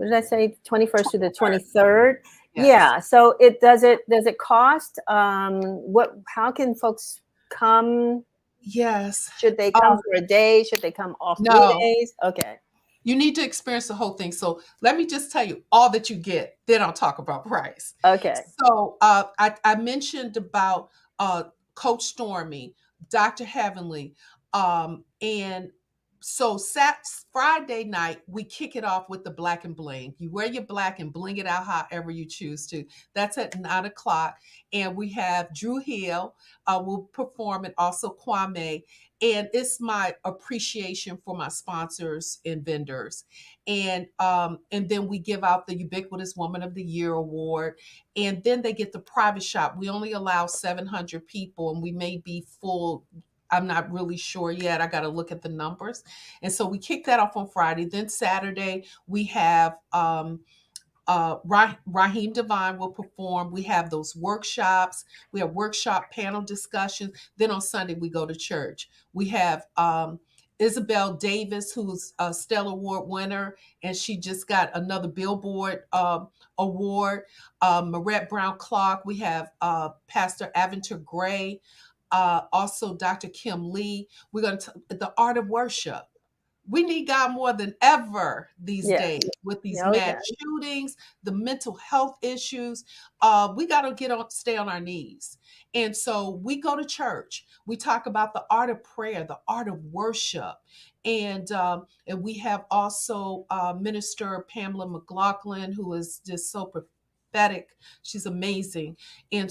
did I say? 21st to the 23rd. Yes. Yeah. So does it cost? How can folks come? Yes. Should they come for a day? Should they come all 3 days? Okay. You need to experience the whole thing. So let me just tell you all that you get. Then I'll talk about price. Okay. So I mentioned about Coach Stormy, Dr. Heavenly, and so Friday night we kick it off with the black and bling. You wear your black and bling it out however you choose to. That's at 9 o'clock, and we have Drew Hill will perform, and also Kwame. And it's my appreciation for my sponsors and vendors, and then we give out the Ubiquitous Woman of the Year award, and then they get the private shop. We only allow 700 people, and we may be full. I'm not really sure yet. I got to look at the numbers. And so we kick that off on Friday. Then Saturday, we have Raheem Devine will perform. We have those workshops. We have workshop panel discussions. Then on Sunday, we go to church. We have Isabel Davis, who's a Stellar Award winner, and she just got another Billboard award. Marette Brown Clark. We have Pastor Aventer Gray. Also, Dr. Kim Lee. We're going to the art of worship. We need God more than ever these Yeah. days with these Oh, mass yeah. shootings, the mental health issues. We got to stay on our knees. And so we go to church. We talk about the art of prayer, the art of worship. And we have also Minister Pamela McLaughlin, who is just so prophetic. She's amazing. And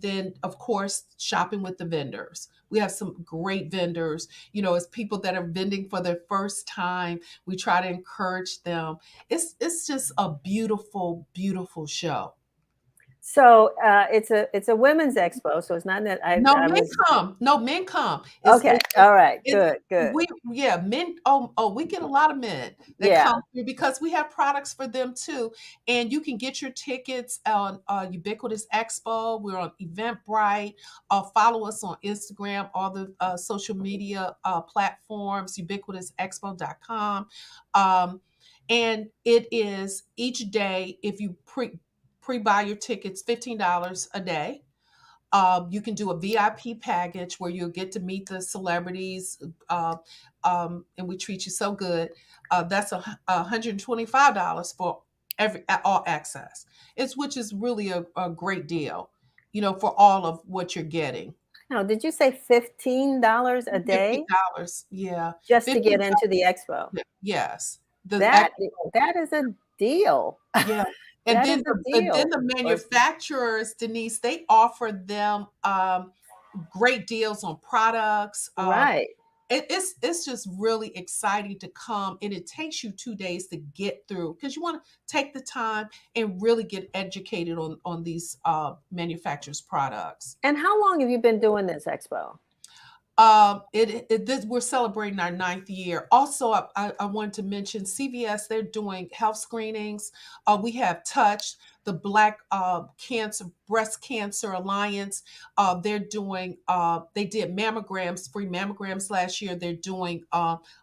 then, of course, shopping with the vendors. We have some great vendors, as people that are vending for their first time. We try to encourage them. It's just a beautiful, beautiful show. So it's a women's expo. So it's not that No I men was come. No men come. okay. All right. It's Good. men. Oh, we get a lot of men that Yeah. come through because we have products for them too. And you can get your tickets on Ubiquitous Expo. We're on Eventbrite. Follow us on Instagram, all the social media platforms, ubiquitousexpo.com. And it is each day, if you pre-buy your tickets, $15 a day. You can do a VIP package where you'll get to meet the celebrities, and we treat you so good. That's $125 for all access. Which is really a great deal, for all of what you're getting. Now, did you say $15 a day? $15, yeah. Just to get into the expo? Yes. That is a deal. Yeah. And then the manufacturers, Denise, they offer them great deals on products. Right. It's just really exciting to come, and it takes you 2 days to get through because you want to take the time and really get educated on these manufacturers' products. And how long have you been doing this expo? We're celebrating our 9th year. Also, I wanted to mention CVS. They're doing health screenings. We have Touch, the Black Breast Cancer Alliance. They're doing. They did mammograms, free mammograms last year. They're doing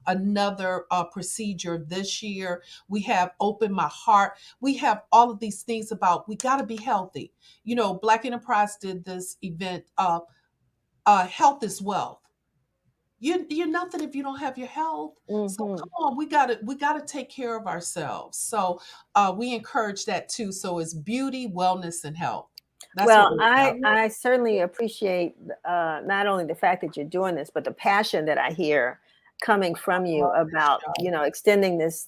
another procedure this year. We have Open My Heart. We have all of these things about we got to be healthy. Black Enterprise did this event. Health is wealth. You're nothing if you don't have your health. So come on, we gotta take care of ourselves. So we encourage that too. So it's beauty, wellness, and health. That's well, I certainly appreciate not only the fact that you're doing this, but the passion that I hear coming from you about extending this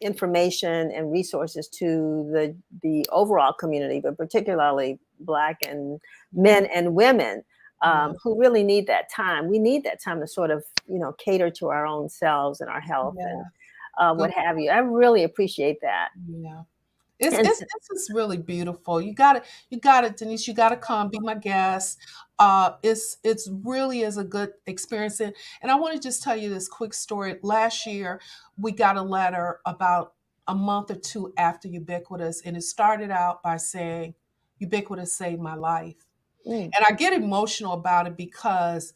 information and resources to the overall community, but particularly Black and men and women. Who really need that time. We need that time to sort of, cater to our own selves and our health and what have you. I really appreciate that. Yeah. It's just really beautiful. You got it, Denise. You got to come, be my guest. It's really is a good experience. And I want to just tell you this quick story. Last year, we got a letter about a month or two after Ubiquitous, and it started out by saying, "Ubiquitous saved my life." And I get emotional about it because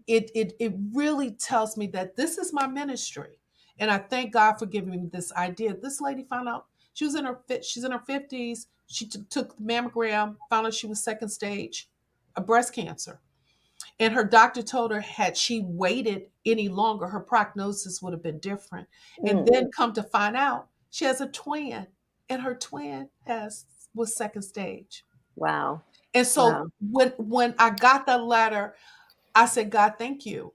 it really tells me that this is my ministry. And I thank God for giving me this idea. This lady found out she's in her 50s. She took the mammogram, found out she was second stage of breast cancer. And her doctor told her, had she waited any longer, her prognosis would have been different. And then come to find out, she has a twin, and her twin was second stage. Wow. And so when I got the letter, I said, God, thank you.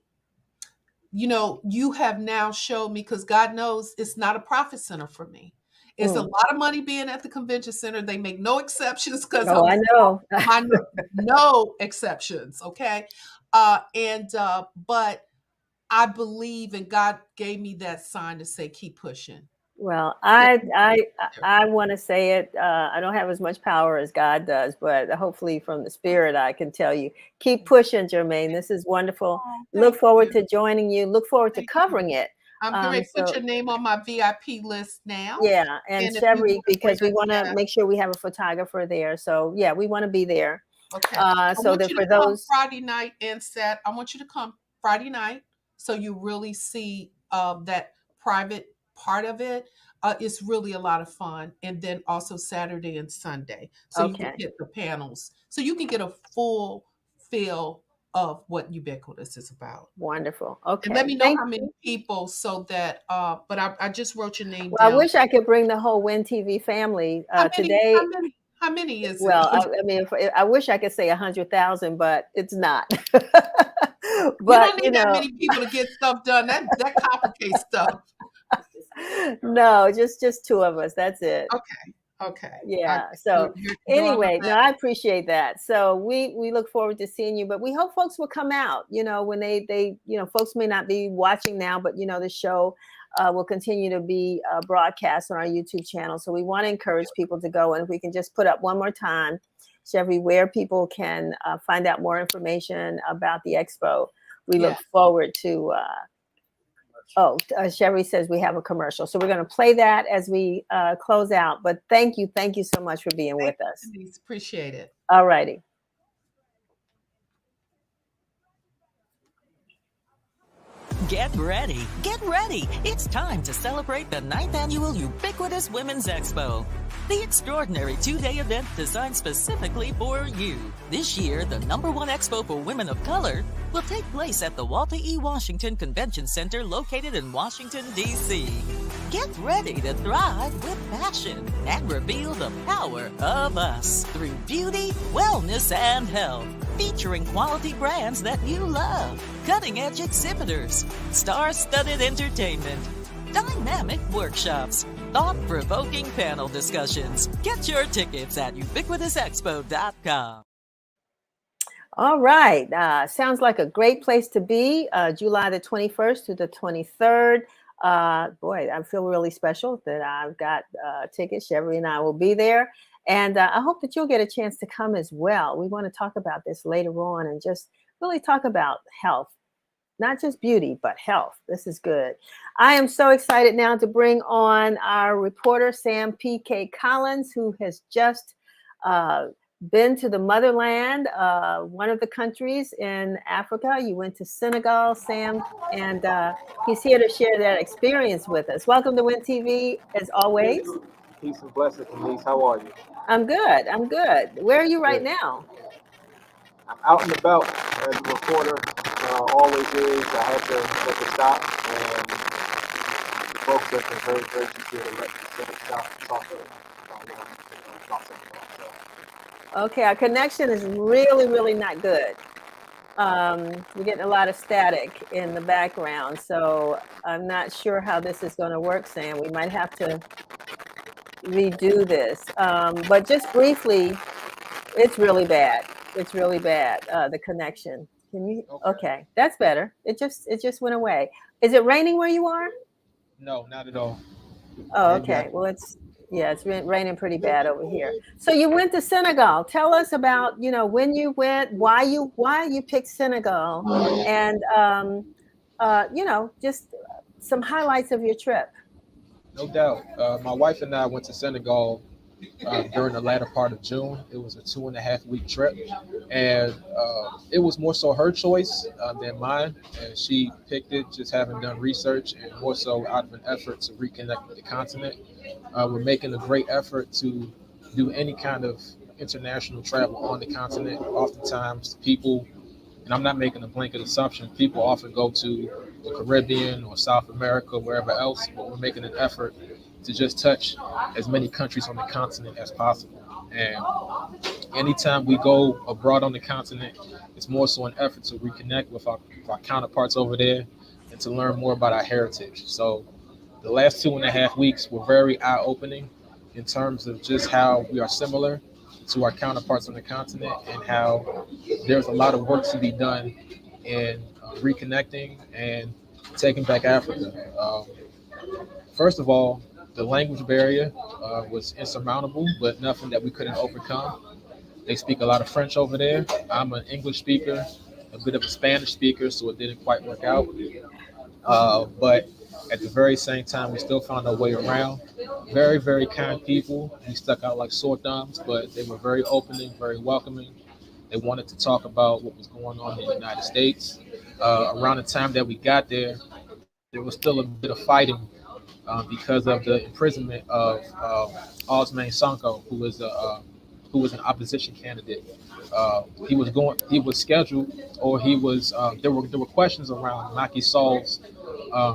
You have now showed me, because God knows it's not a profit center for me. It's a lot of money being at the convention center. They make no exceptions, because I know. no exceptions. Okay. But I believe, and God gave me that sign to say, keep pushing. Well, I want to say it. I don't have as much power as God does, but hopefully from the Spirit, I can tell you, keep pushing, Jermaine. This is wonderful. Look forward to joining you. Look forward to covering it. I'm going to put your name on my VIP list now. Yeah, and Chevy, because we want to make sure we have a photographer there. So yeah, we want to be there. Okay. So that for those Friday night and Saturday, I want you to come Friday night, so you really see that private part of it. It's really a lot of fun. And then also Saturday and Sunday, so you can get the panels, so you can get a full feel of what Ubiquitous is about. Wonderful. Okay. And let me know how many people, so that but I just wrote your name down. I wish I could bring the whole Win TV family today. How many is well, it? I mean, I wish I could say 100,000, but it's not. But you don't need that many people to get stuff done. That complicates stuff. No, just two of us. That's it. Okay. Yeah. So anyway, no, I appreciate that. So we look forward to seeing you, but we hope folks will come out. When they folks may not be watching now, but the show will continue to be broadcast on our YouTube channel. So we want to encourage people to go, and if we can just put up one more time, Chevy, where people can find out more information about the expo. We look forward to. Sherry says we have a commercial, so we're going to play that as we close out. But thank you so much for being with us. Denise, appreciate it. All righty. Get ready. It's time to celebrate the 9th annual Ubiquitous Women's Expo. The extraordinary 2-day event designed specifically for you. This year, the #1 expo for women of color will take place at the Walter E. Washington Convention Center located in Washington, D.C. Get ready to thrive with passion and reveal the power of us through beauty, wellness, and health. Featuring quality brands that you love, cutting-edge exhibitors, star-studded entertainment, dynamic workshops, thought-provoking panel discussions. Get your tickets at ubiquitousexpo.com. All right. Sounds like a great place to be. July the 21st to the 23rd. Boy, I feel really special that I've got tickets. Chevy and I will be there. And I hope that you'll get a chance to come as well. We want to talk about this later on and just really talk about health, not just beauty, but health. This is good. I am so excited now to bring on our reporter, Sam P.K. Collins, who has just been to the motherland, one of the countries in Africa. You went to Senegal, Sam, and he's here to share that experience with us. Welcome to Win TV, as always. Peace and blessings, Denise. How are you? I'm good. Where are you right now? I'm out and about as a reporter. Always is. I had to make a stop, and the folks have been very gracious here to let me take a stop and talk about something. Okay, our connection is really not good. We're getting a lot of static in the background, so I'm not sure how this is going to work, Sam. We might have to redo this, but just briefly, it's really bad. The connection. Can you? Okay, that's better. It just went away. Is it raining where you are? No, not at all. Oh, okay. Well, it's raining pretty bad over here. So you went to Senegal. Tell us about when you went, why you picked Senegal, and just some highlights of your trip. No doubt. My wife and I went to Senegal during the latter part of June. It was a 2.5-week trip, and it was more so her choice than mine. And she picked it, just having done research, and more so out of an effort to reconnect with the continent. We're making a great effort to do any kind of international travel on the continent. Oftentimes, people and I'm not making a blanket assumption. People often go to the Caribbean or South America, wherever else, but we're making an effort to just touch as many countries on the continent as possible. And anytime we go abroad on the continent, it's more so an effort to reconnect with our counterparts over there and to learn more about our heritage. So the last 2.5 weeks were very eye-opening in terms of just how we are similar to our counterparts on the continent and how there's a lot of work to be done in reconnecting and taking back Africa. First of all, the language barrier was insurmountable, but nothing that we couldn't overcome. They speak a lot of French over there. I'm an English speaker, a bit of a Spanish speaker, so it didn't quite work out. But at the very same time, we still found our way around. Very, very kind people. We stuck out like sore thumbs, but they were very opening, very welcoming. They wanted to talk about what was going on in the United States. Around the time that we got there was still a bit of fighting because of the imprisonment of Osman Sonko, who was an opposition candidate. He was scheduled, or he was. There were questions around Macky Sall's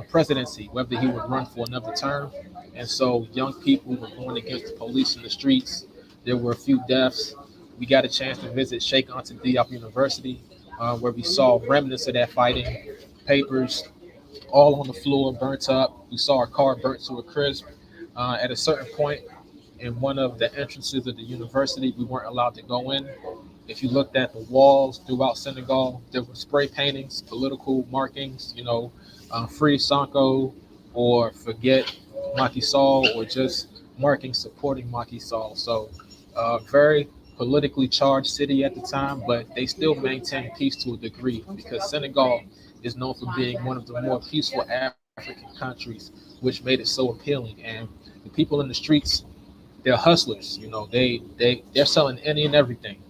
presidency, whether he would run for another term, and so young people were going against the police in the streets. There were a few deaths. We got a chance to visit Sheikh Anta Diop University, where we saw remnants of that fighting, papers all on the floor, burnt up. We saw our car burnt to a crisp. At a certain point, in one of the entrances of the university, we weren't allowed to go in. If you looked at the walls throughout Senegal, there were spray paintings, political markings, free Sonko or forget Macky Sall, or just marking supporting Macky Sall. So very politically charged city at the time, but they still maintain peace to a degree because Senegal is known for being one of the more peaceful African countries, which made it so appealing. And the people in the streets, they're hustlers. They're selling any and everything,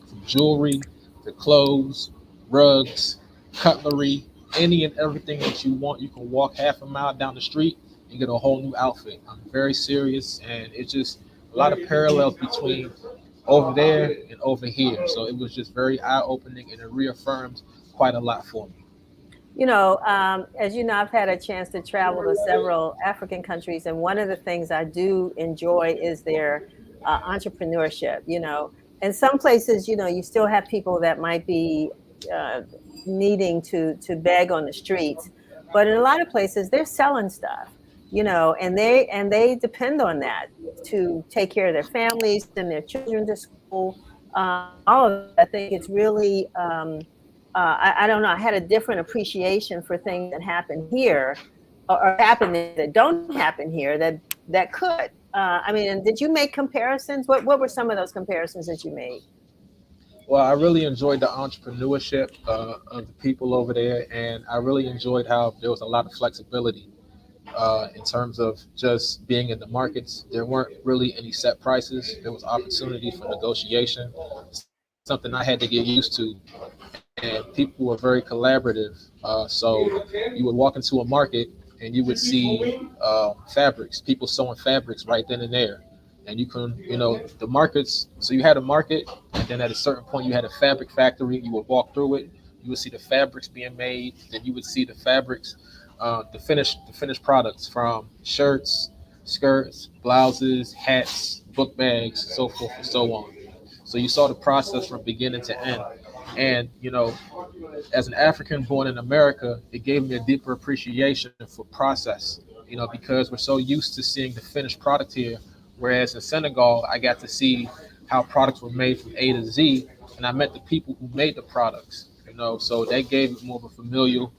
from jewelry to clothes, rugs, cutlery, any and everything that you want. You can walk half a mile down the street and get a whole new outfit. I'm very serious, and it's just a lot of parallels between over there and over here. So it was just very eye-opening, and it reaffirmed quite a lot for me. As you know, I've had a chance to travel to several African countries, and one of the things I do enjoy is their entrepreneurship. In some places, you still have people that might be needing to beg on the streets, but in a lot of places, they're selling stuff. And they depend on that to take care of their families and their children to school. All of that, I think it's really. I don't know. I had a different appreciation for things that happen here, or happen that don't happen here that could. And did you make comparisons? What were some of those comparisons that you made? Well, I really enjoyed the entrepreneurship of the people over there, and I really enjoyed how there was a lot of flexibility in terms of just being in the markets. There weren't really any set prices. There was opportunity for negotiation, something I had to get used to. And people were very collaborative. So you would walk into a market and you would see fabrics, people sewing fabrics right then and there. And you can, the markets, so you had a market, and then at a certain point you had a fabric factory. You would walk through it, you would see the fabrics being made, then you would see the fabrics, the finished products, from shirts, skirts, blouses, hats, book bags, so forth and so on. So you saw the process from beginning to end. And, as an African born in America, it gave me a deeper appreciation for process, because we're so used to seeing the finished product here. Whereas in Senegal, I got to see how products were made from A to Z, and I met the people who made the products, so that gave it more of a familial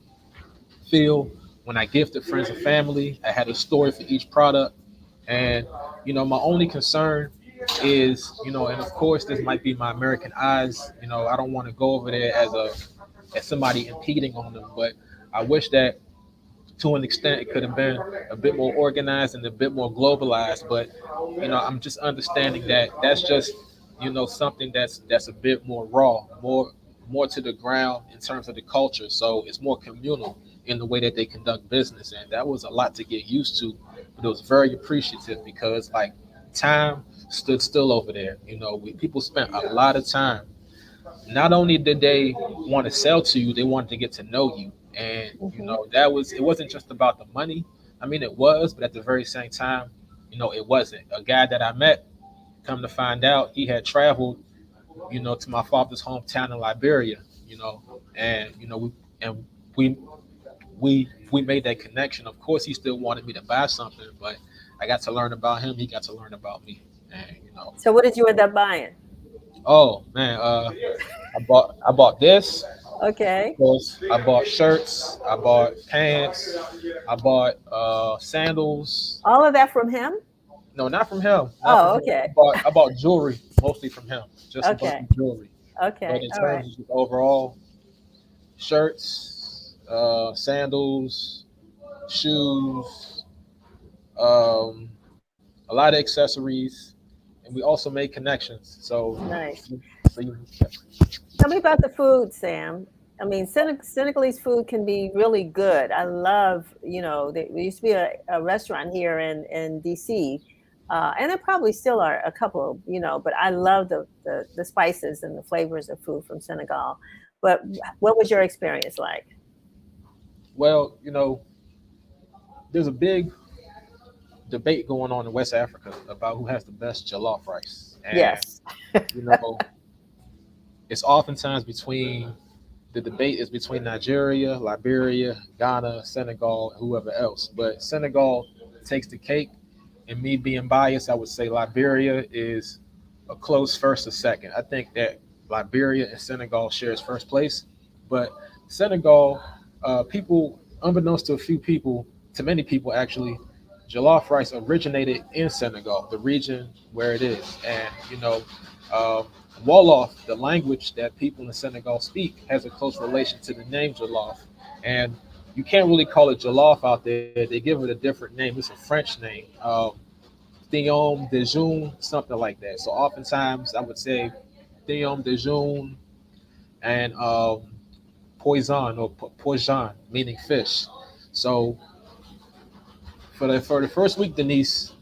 feel. When I gifted friends and family, I had a story for each product. And, my only concern is, and of course this might be my American eyes, I don't want to go over there as somebody impeding on them, but I wish that to an extent it could have been a bit more organized and a bit more globalized. But I'm just understanding that that's just something that's a bit more raw, more to the ground in terms of the culture. So it's more communal in the way that they conduct business, and that was a lot to get used to. But it was very appreciative because time stood still over there. People spent a lot of time not only did they want to sell to you, they wanted to get to know you. And Hmm. it wasn't just about the money. I mean, it was, but at the very same time, it wasn't. A guy that I met, come to find out, he had traveled, to my father's hometown in Liberia, and we we made that connection. Of course, he still wanted me to buy something, but I got to learn about him. He got to learn about me, and So what did you end up buying? oh man, I bought this. Of Okay. course, I bought shirts, I bought pants, I bought sandals. All of that from him? No, not from him, not from Oh, him. okay. I bought jewelry mostly from him, just a bunch Okay. of jewelry. But Okay. in All right. terms of just overall shirts, sandals, shoes, um, a lot of accessories, and we also made connections. Nice. So you, Tell me about the food, Sam. I mean, Senegalese food can be really good. I love, there used to be a restaurant here in DC, and there probably still are a couple, but I love the spices and the flavors of food from Senegal. But what was your experience like? well, there's a big debate going on in West Africa about who has the best jollof rice, and Yes. you know, it's oftentimes between the debate is between Nigeria, Liberia, Ghana, Senegal, and whoever else. But Senegal takes the cake. And me being biased, I would say Liberia is a close first or second. I think that Liberia and Senegal shares first place. But Senegal, people, unbeknownst to a few people, to many people actually, jollof rice originated in Senegal, the region where it is. And, um, Wolof, the language that people in Senegal speak, has a close relation to the name jollof. And you can't really call it jollof out there. They give it a different name. It's a French name, Thiom de June, something like that. So oftentimes I would say Thiom de June and poison or poison, meaning fish. So for the first week, Denise,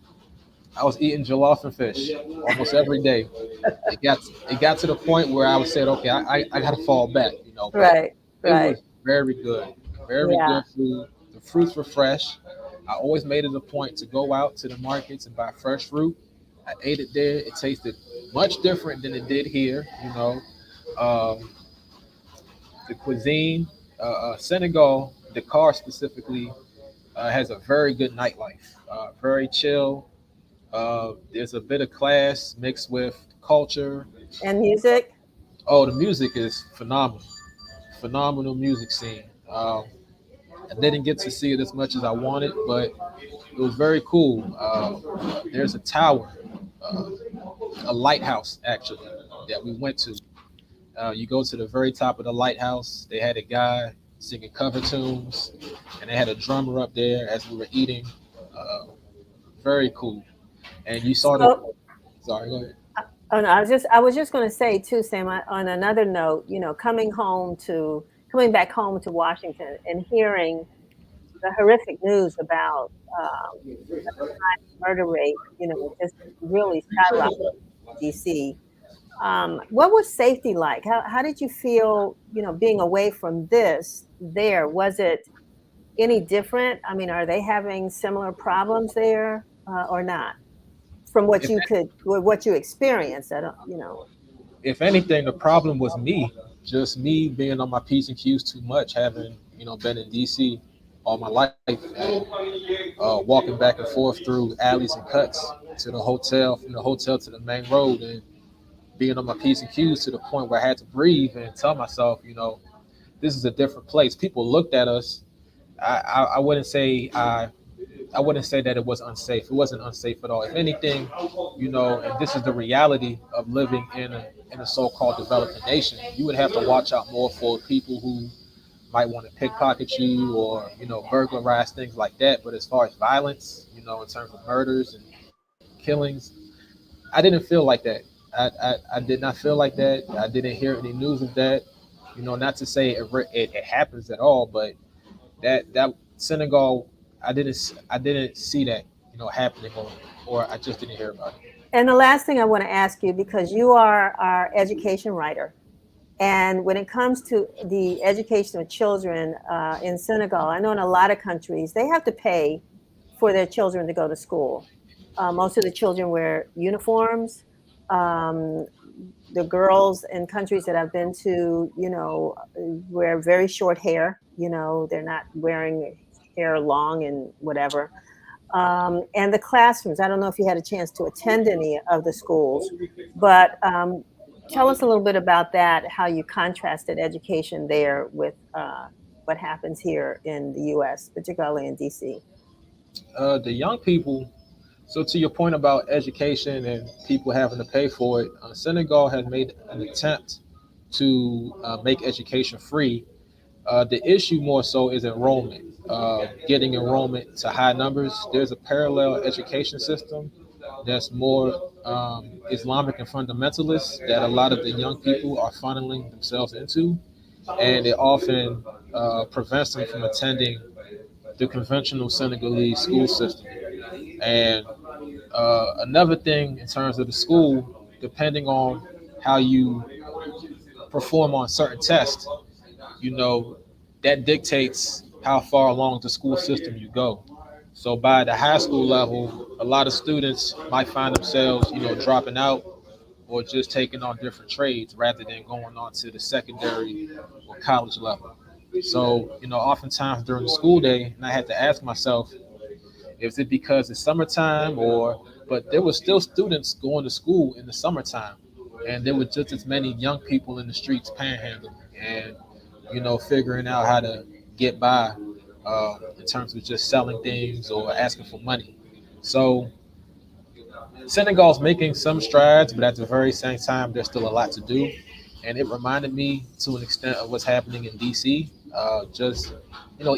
I was eating jollof and fish almost every day. It got to the point where I was said, okay, I got to fall back, but Right. it Right. was very Yeah. good food. The fruits were fresh. I always made it a point to go out to the markets and buy fresh fruit. I ate it there. It tasted much different than it did here. Um, the cuisine, Senegal, Dakar specifically, has a very good nightlife. Very chill. There's a bit of class mixed with culture. And music? Oh, the music is phenomenal. Phenomenal music scene. I didn't get to see it as much as I wanted, but it was very cool. There's a tower, uh, a lighthouse actually, that we went to. You go to the very top of the lighthouse. They had a guy singing cover tunes, and they had a drummer up there as we were eating. Uh, Very cool. And you saw the. So, Sorry, go ahead. oh no, I was just going to say too, Sam. On another note, coming back home to Washington and hearing the horrific news about the murder rate, just really skyrocketing in DC. What was safety like? How did you feel, being away from this there? Was it any different? I mean, are they having similar problems there or not? From If what you experienced, I don't, if anything, the problem was me, just me being on my P's and Q's too much, having been in DC all my life, and walking back and forth through alleys and cuts to the hotel, from the hotel to the main road, and being on my P's and Q's to the point where I had to breathe and tell myself, this is a different place. People looked at us. I wouldn't say I wouldn't say that it was unsafe. It wasn't unsafe at all. If anything, and this is the reality of living in a so-called developing nation, you would have to watch out more for people who might want to pickpocket you or burglarize things like that. But as far as violence, in terms of murders and killings, I didn't feel like that. I did not feel like that. I didn't hear any news of that. Not to say it happens at all, but that Senegal, I didn't see that happening, or I just didn't hear about it. And the last thing I want to ask you, because you are our education writer, And when it comes to the education of children in Senegal, I know in a lot of countries, they have to pay for their children to go to school. Most of the children wear uniforms. Um, the girls in countries that I've been to, wear very short hair. They're not wearing hair long and whatever. And the classrooms, I don't know if you had a chance to attend any of the schools, but tell us a little bit about that, how you contrasted education there with what happens here in the US, particularly in DC. The young people, so to your point about education and people having to pay for it, Senegal has made an attempt to make education free. The issue more so is enrollment, getting enrollment to high numbers. There's a parallel education system that's more Islamic and fundamentalist that a lot of the young people are funneling themselves into, and it often prevents them from attending the conventional Senegalese school system. And another thing in terms of the school, depending on how you perform on certain tests, you know, that dictates how far along the school system you go. So by the high school level, a lot of students might find themselves, dropping out or just taking on different trades rather than going on to the secondary or college level. So, oftentimes during the school day, and I had to ask myself, is it because it's summertime but there were still students going to school in the summertime, and there were just as many young people in the streets panhandling and, figuring out how to get by in terms of just selling things or asking for money. So Senegal's making some strides, but at the very same time, there's still a lot to do. And it reminded me to an extent of what's happening in DC.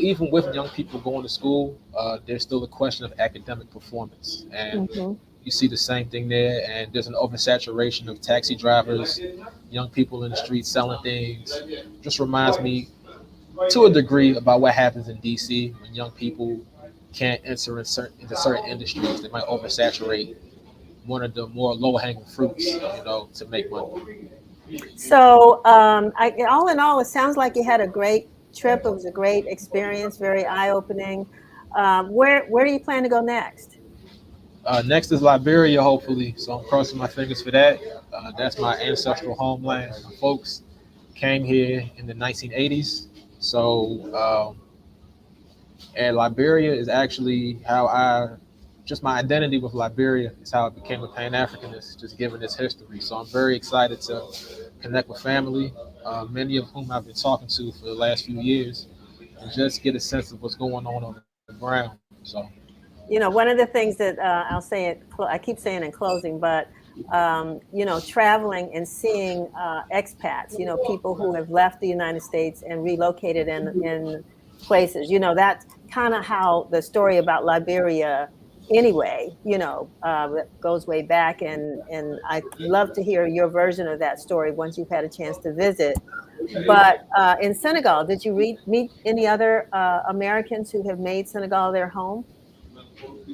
Even with young people going to school, there's still a question of academic performance. And Mm-hmm. you see the same thing there. And there's an oversaturation of taxi drivers, young people in the streets selling things. Just reminds me to a degree about what happens in DC when young people can't enter into certain industries. They might oversaturate one of the more low-hanging fruits, to make money. So, all in all, it sounds like you had a great trip. It was a great experience, very eye-opening. Where do you plan to go next? Next is Liberia, hopefully. So I'm crossing my fingers for that. That's my ancestral homeland. My folks came here in the 1980s. So, and Liberia is actually just my identity with Liberia is how I became a Pan-Africanist, just given its history. So I'm very excited to connect with family, many of whom I've been talking to for the last few years, and just get a sense of what's going on the ground. So, One of the things that I'll say I keep saying in closing, but traveling and seeing expats, people who have left the United States and relocated in places, that's kind of how the story about Liberia anyway, goes way back. And I'd love to hear your version of that story once you've had a chance to visit. But in Senegal, did you meet any other Americans who have made Senegal their home?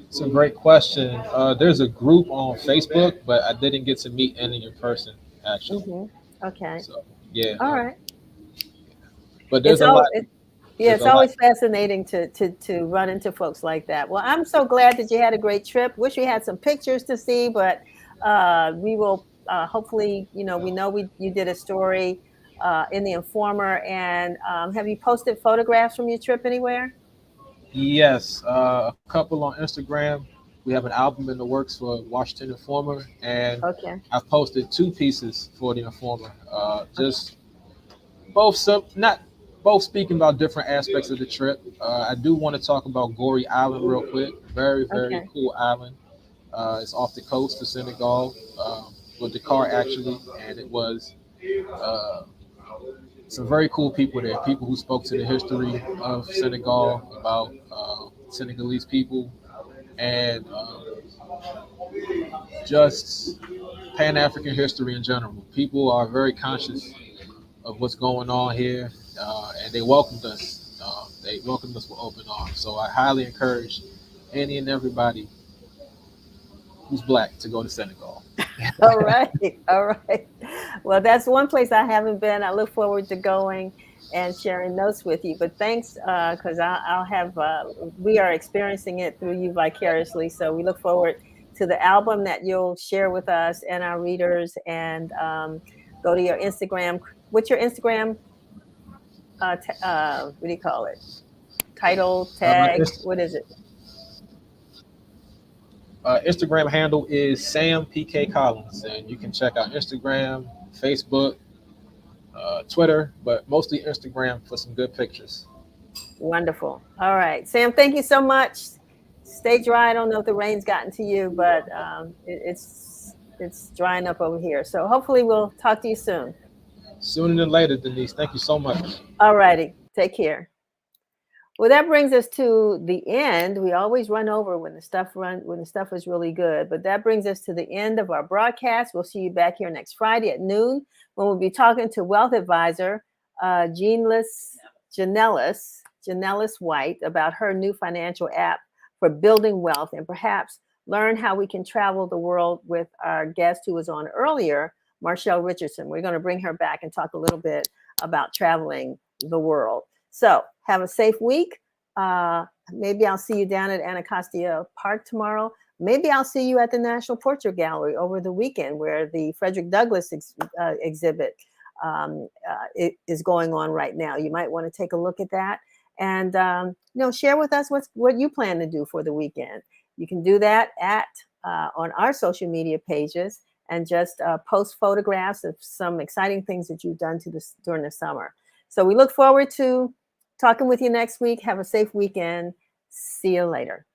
it's a great question. There's a group on Facebook, but I didn't get to meet any in person, actually. Mm-hmm. Okay. So, yeah. All right. But there's a lot. It's always fascinating to run into folks like that. Well, I'm so glad that you had a great trip. Wish we had some pictures to see, but we will hopefully, we know you did a story in the Informer. And have you posted photographs from your trip anywhere? Yes, a couple on Instagram. We have an album in the works for Washington Informer, and Okay. I've posted 2 pieces for the Informer. Just not both speaking about different aspects of the trip. I do want to talk about Gorée Island real quick. Very, very cool island. It's off the coast of Senegal, with Dakar actually, and it was some very cool people there. People who spoke to the history of Senegal, about Senegalese people, and just Pan-African history in general. People are very conscious of what's going on here, and they welcomed us. They welcomed us with open arms. So I highly encourage any and everybody who's Black to go to Senegal. All right. Well, that's one place I haven't been. I look forward to going and sharing notes with you. But thanks, because I'll have, we are experiencing it through you vicariously. So we look forward to the album that you'll share with us and our readers, and go to your Instagram. What's your Instagram? What do you call it? Title, My tag, what is it? Instagram handle is Sam PK Collins, and you can check out Instagram, Facebook, Twitter, but mostly Instagram for some good pictures. Wonderful. All right, Sam, thank you so much. Stay dry. I don't know if the rain's gotten to you, but it's drying up over here. So hopefully we'll talk to you soon. Sooner than later, Denise. Thank you so much. All righty. Take care. Well, that brings us to the end. We always run over when the stuff is really good, but that brings us to the end of our broadcast. We'll see you back here next Friday at noon when we'll be talking to wealth advisor Janellis White about her new financial app for building wealth, and perhaps learn how we can travel the world with our guest who was on earlier, Marshall Richardson. We're going to bring her back and talk a little bit about traveling the world. So have a safe week. Maybe I'll see you down at Anacostia Park tomorrow. Maybe I'll see you at the National Portrait Gallery over the weekend, where the Frederick Douglass exhibit is going on right now. You might want to take a look at that, and share with us what you plan to do for the weekend. You can do that on our social media pages, and just post photographs of some exciting things that you've done during the summer. So we look forward to talking with you next week. Have a safe weekend. See you later.